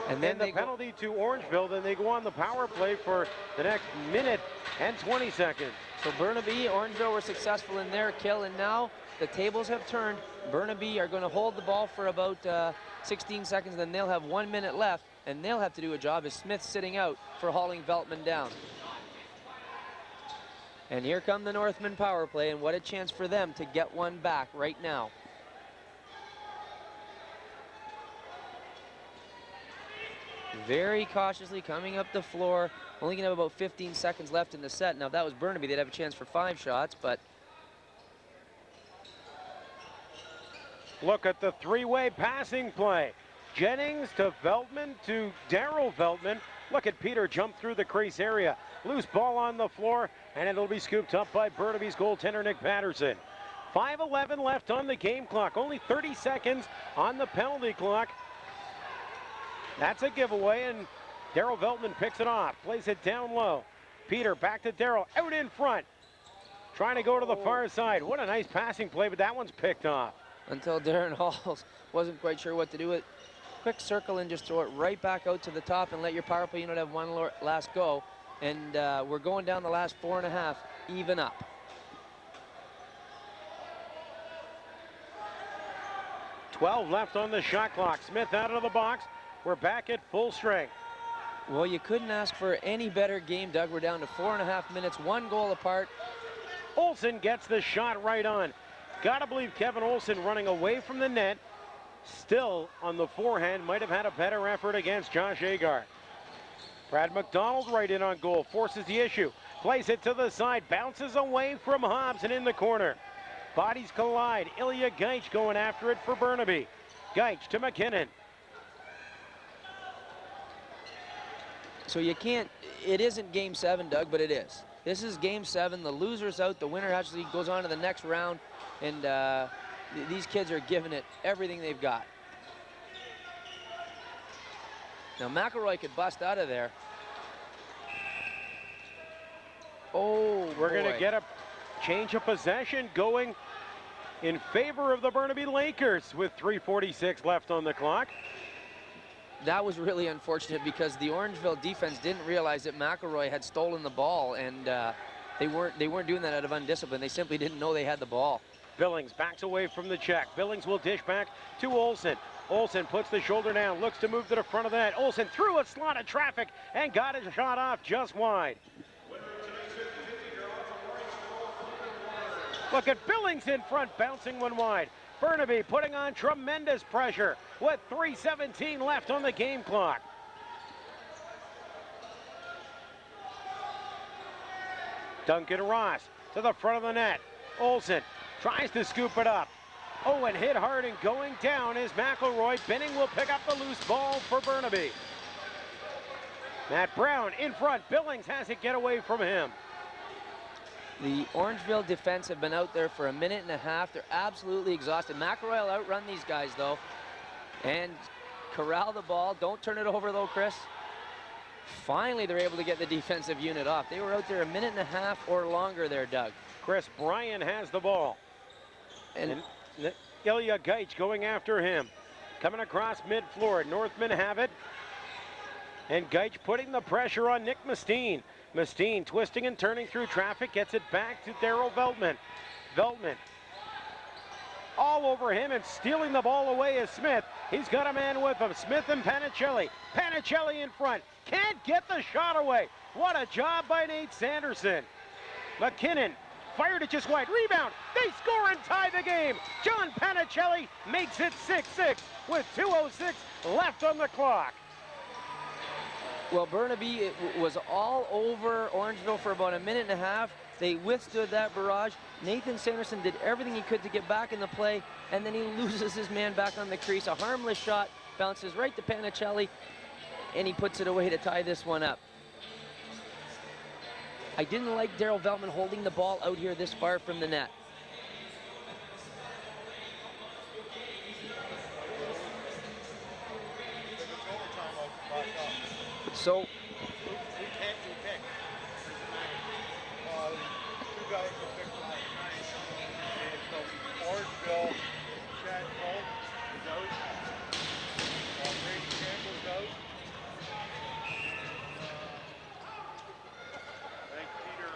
And then the penalty to Orangeville, then they go on the power play for the next minute and 20 seconds. So Burnaby, Orangeville were successful in their kill, and now the tables have turned. Burnaby are going to hold the ball for about 16 seconds, then they'll have 1 minute left, and they'll have to do a job as Smith's sitting out for hauling Veltman down. And here come the Northmen power play, and what a chance for them to get one back right now. Very cautiously coming up the floor. Only going to have about 15 seconds left in the set. Now, if that was Burnaby, they'd have a chance for 5 shots, but... Look at the three-way passing play. Jennings to Veltman to Daryl Veltman. Look at Peter jump through the crease area. Loose ball on the floor, and it'll be scooped up by Burnaby's goaltender, Nick Patterson. 5:11 left on the game clock. Only 30 seconds on the penalty clock. That's a giveaway, and Daryl Veltman picks it off, plays it down low. Peter back to Daryl, out in front. Trying to go to the far side. What a nice passing play, but that one's picked off. Until Darren Halls wasn't quite sure what to do with it. Quick circle and just throw it right back out to the top and let your power play unit have one last go. And we're going down the last 4.5, even up. $12 left on the shot clock. Smith out of the box. We're back at full strength. Well, you couldn't ask for any better game, Doug. We're down to 4.5 minutes, 1 goal apart. Olsen gets the shot right on. Gotta believe Kevin Olsen running away from the net. Still on the forehand, might have had a better effort against Josh Agar. Brad McDonald right in on goal, forces the issue. Plays it to the side, bounces away from Hobbs and in the corner. Bodies collide. Ilya Geich going after it for Burnaby. Geich to McKinnon. So you can't, it isn't game 7, Doug, but it is. This is game 7. The loser's out. The winner actually goes on to the next round. And these kids are giving it everything they've got. Now McElroy could bust out of there. Oh, we're going boy. to get a change of possession going in favor of the Burnaby Lakers with 3:46 left on the clock. That was really unfortunate because the Orangeville defense didn't realize that McElroy had stolen the ball, and they weren't doing that out of undiscipline. They simply didn't know they had the ball. Billings backs away from the check. Billings will dish back to Olsen. Olsen puts the shoulder down, looks to move to the front of the net. Olsen through a slot of traffic and got his shot off just wide. Look at Billings in front, bouncing one wide. Burnaby putting on tremendous pressure with 3:17 left on the game clock. Duncan Ross to the front of the net. Olsen tries to scoop it up. Oh, and hit hard and going down is McElroy. Benning will pick up the loose ball for Burnaby. Matt Brown in front. Billings has it get away from him. The Orangeville defense have been out there for a minute and a half. They're absolutely exhausted. McElroy will outrun these guys, though, and corral the ball. Don't turn it over, though, Chris. Finally, they're able to get the defensive unit off. They were out there a minute and a half or longer there, Doug. Chris Bryan has the ball. And Ilya Gaich going after him. Coming across mid-floor. Northmen have it. And Gaich putting the pressure on Nick Mustine. Mustine twisting and turning through traffic, gets it back to Daryl Veltman. Veltman all over him and stealing the ball away is Smith. He's got a man with him, Smith and Panicelli. Panicelli in front, can't get the shot away. What a job by Nate Sanderson. McKinnon fired it just wide, rebound, they score and tie the game. John Panicelli makes it 6-6 with 2:06 left on the clock. Well, Burnaby was all over Orangeville for about a minute and a half. They withstood that barrage. Nathan Sanderson did everything he could to get back in the play, and then he loses his man back on the crease. A harmless shot, bounces right to Panicelli, and he puts it away to tie this one up. I didn't like Daryl Veltman holding the ball out here this far from the net. So, we can't do pick. Two guys will pick tonight. And so Orangeville, Chad Cole is out. Brady Campbell's out. I think Peter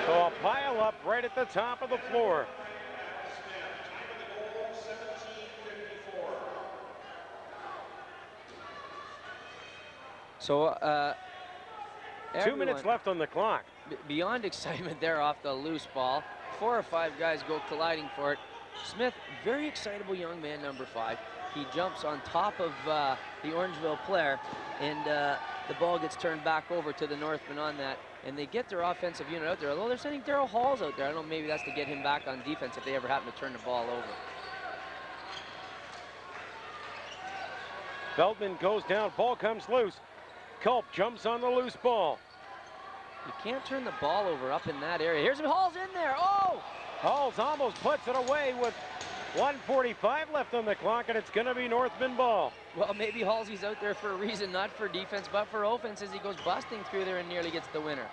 So a pile up right at the top of the floor. So, 2 minutes left on the clock. Beyond excitement there off the loose ball. 4 or 5 guys go colliding for it. Smith, very excitable young man, number 5. He jumps on top of the Orangeville player, and the ball gets turned back over to the Northmen on that. And they get their offensive unit out there, although they're sending Daryl Halls out there. I don't know, maybe that's to get him back on defense if they ever happen to turn the ball over. Veltman goes down, ball comes loose. Culp jumps on the loose ball. You can't turn the ball over up in that area. Here's Halls in there. Oh! Halls almost puts it away with 1:45 left on the clock, and it's going to be Northman ball. Well, maybe Halsey's out there for a reason, not for defense, but for offense as he goes busting through there and nearly gets the winner.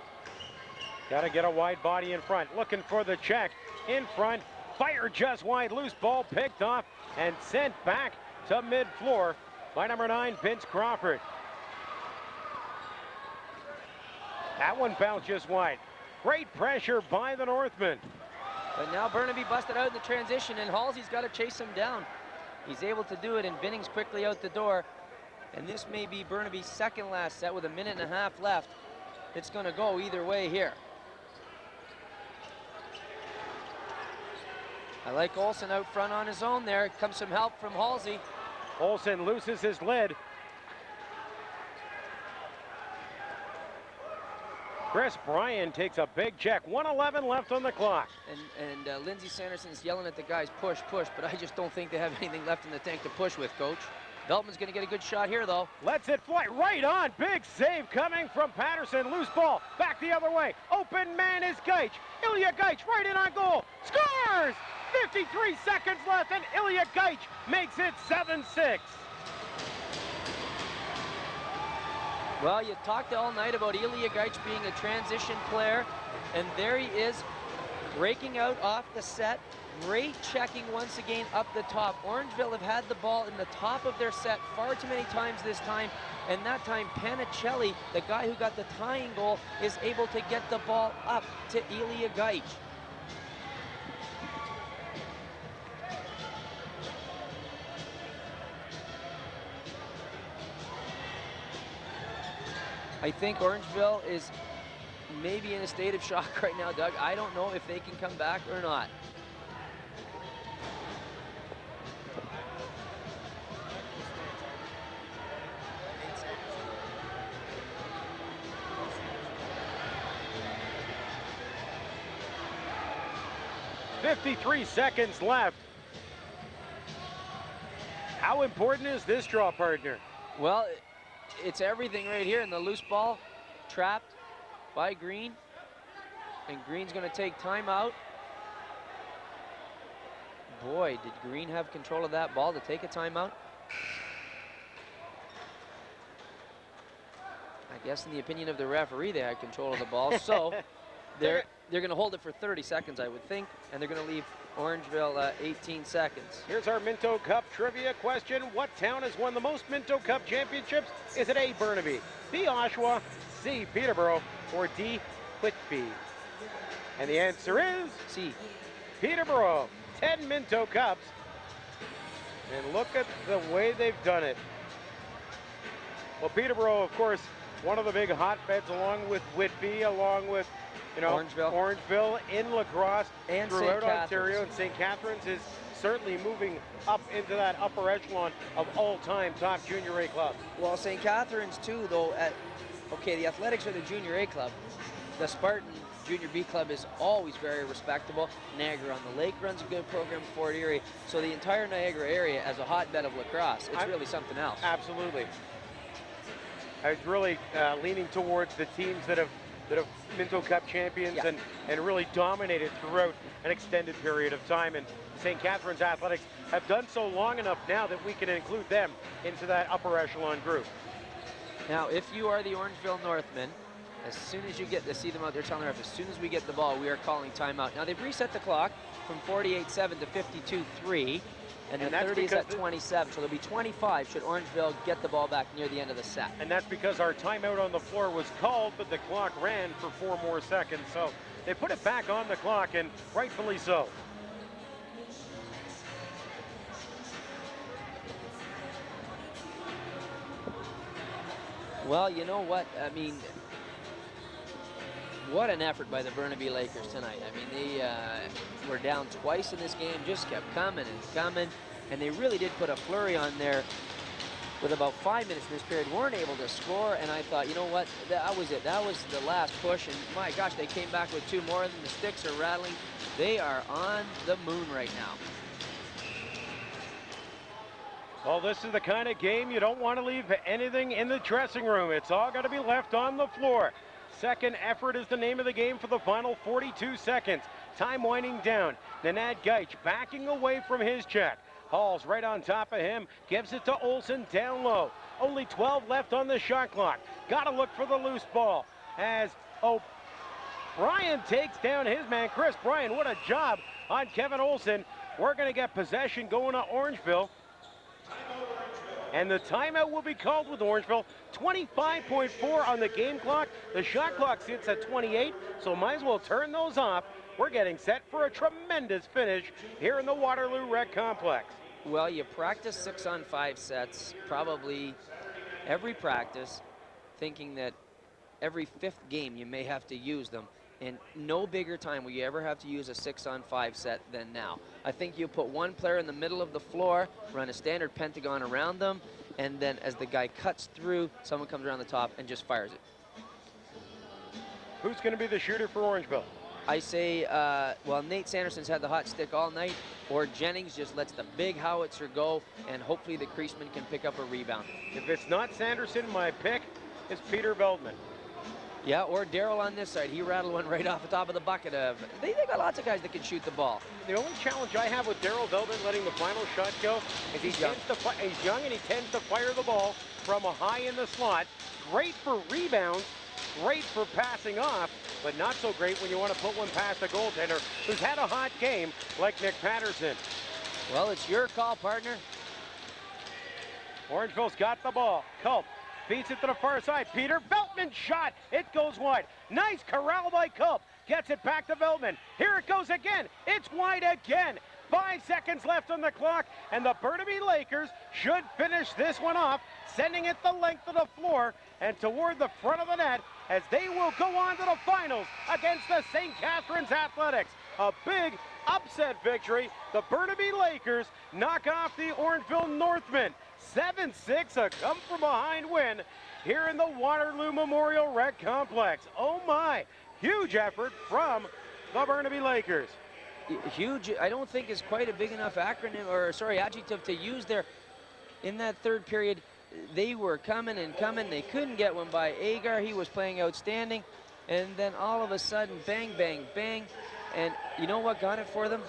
Got to get a wide body in front. Looking for the check in front. Fire just wide. Loose ball picked off and sent back to mid-floor by number 9, Vince Crawford. That one bounced just wide. Great pressure by the Northmen. But now Burnaby busted out in the transition, and Halsey's got to chase him down. He's able to do it, and Binning's quickly out the door. And this may be Burnaby's second last set with a minute and a half left. It's going to go either way here. I like Olsen out front on his own there. Comes some help from Halsey. Olsen loses his lid. Chris Bryan takes a big check. 1:11 left on the clock. And Lindsey Sanderson's yelling at the guys, push, push, but I just don't think they have anything left in the tank to push with, Coach. Veltman's going to get a good shot here, though. Lets it fly right on. Big save coming from Patterson. Loose ball back the other way. Open man is Gaich. Ilya Gaich right in on goal. Scores! 53 seconds left, and Ilya Gaich makes it 7-6. Well, you talked all night about Ilya Gaich being a transition player, and there he is, breaking out off the set. Great checking once again up the top. Orangeville have had the ball in the top of their set far too many times this time, and that time Panicelli, the guy who got the tying goal, is able to get the ball up to Ilya Gaich. I think Orangeville is maybe in a state of shock right now, Doug. I don't know if they can come back or not. .53 seconds left. How important is this draw, partner? Well, it's everything right here, and the loose ball trapped by Green, and Green's going to take timeout. Boy, did Green have control of that ball to take a timeout? I guess in the opinion of the referee, they had control of the ball, so they're going to hold it for 30 seconds, I would think, and they're going to leave Orangeville 18 seconds. Here's our Minto Cup trivia question. What town has won the most Minto Cup championships? Is it A, Burnaby, B, Oshawa, C, Peterborough, or D, Whitby? And the answer is C. Peterborough. 10 Minto Cups. And look at the way they've done it. Well, Peterborough, of course, one of the big hotbeds, along with Whitby, along with Orangeville in lacrosse and throughout Ontario, and St. Catharines is certainly moving up into that upper echelon of all-time top junior A clubs. Well, St. Catharines too, though. Okay, the Athletics are the junior A club. The Spartan junior B club is always very respectable. Niagara on the Lake runs a good program, Fort Erie. So the entire Niagara area as a hotbed of lacrosse, it's really something else. Absolutely. I was really leaning towards the teams that have Minto Cup champions and really dominated throughout an extended period of time. And St. Catharines Athletics have done so long enough now that we can include them into that upper echelon group. Now, if you are the Orangeville Northmen, as soon as you get to see them out there telling the ref, as soon as we get the ball, we are calling timeout. Now, they've reset the clock from 48-7 to 52-3. And the 30 is at 27, so there'll be 25 should Orangeville get the ball back near the end of the set. And that's because our timeout on the floor was called, but the clock ran for 4 more seconds. So they put it back on the clock, and rightfully so. Well, you know what? I mean, what an effort by the Burnaby Lakers tonight. I mean, they were down twice in this game, just kept coming and coming, and they really did put a flurry on there with about 5 minutes in this period. Weren't able to score, and I thought, you know what, that was it. That was the last push, and my gosh, they came back with 2 more, and the sticks are rattling. They are on the moon right now. Well, this is the kind of game you don't want to leave anything in the dressing room. It's all got to be left on the floor. Second effort is the name of the game for the final 42 seconds. Time winding down. Nenad Gaich backing away from his check. Hall's right on top of him. Gives it to Olsen down low. Only 12 left on the shot clock. Got to look for the loose ball. As Brian takes down his man, Chris Bryan. What a job on Kevin Olsen. We're going to get possession going to Orangeville. And the timeout will be called with Orangeville. 25.4 on the game clock. The shot clock sits at 28, so might as well turn those off. We're getting set for a tremendous finish here in the Waterloo Rec Complex. Well, you practice 6-on-5 sets, probably every practice, thinking that every 5th game you may have to use them. And no bigger time will you ever have to use a 6-on-5 set than now. I think you put one player in the middle of the floor, run a standard pentagon around them, and then as the guy cuts through, someone comes around the top and just fires it. Who's going to be the shooter for Orangeville? I say, well, Nate Sanderson's had the hot stick all night, or Jennings just lets the big howitzer go, and hopefully the creaseman can pick up a rebound. If it's not Sanderson, my pick is Peter Veldman. Yeah, or Daryl on this side. He rattled one right off the top of the bucket. They got lots of guys that can shoot the ball. The only challenge I have with Daryl Veltman letting the final shot go is he's young and he tends to fire the ball from a high in the slot. Great for rebounds, great for passing off, but not so great when you want to put one past a goaltender who's had a hot game like Nick Patterson. Well, it's your call, partner. Orangeville's got the ball. Culp feeds it to the far side. Peter Veltman shot. It goes wide. Nice corral by Culp. Gets it back to Veltman. Here it goes again. It's wide again. 5 seconds left on the clock, and the Burnaby Lakers should finish this one off, sending it the length of the floor and toward the front of the net as they will go on to the finals against the St. Catharines Athletics. A big upset victory. The Burnaby Lakers knock off the Orangeville Northmen. 7-6, a come-from-behind win here in the Waterloo Memorial Rec Complex. Oh my, huge effort from the Burnaby Lakers. Huge, I don't think is quite a big enough acronym, or sorry, adjective to use there. In that third period, they were coming and coming. They couldn't get one by Agar. He was playing outstanding. And then all of a sudden, bang, bang, bang. And you know what got it for them?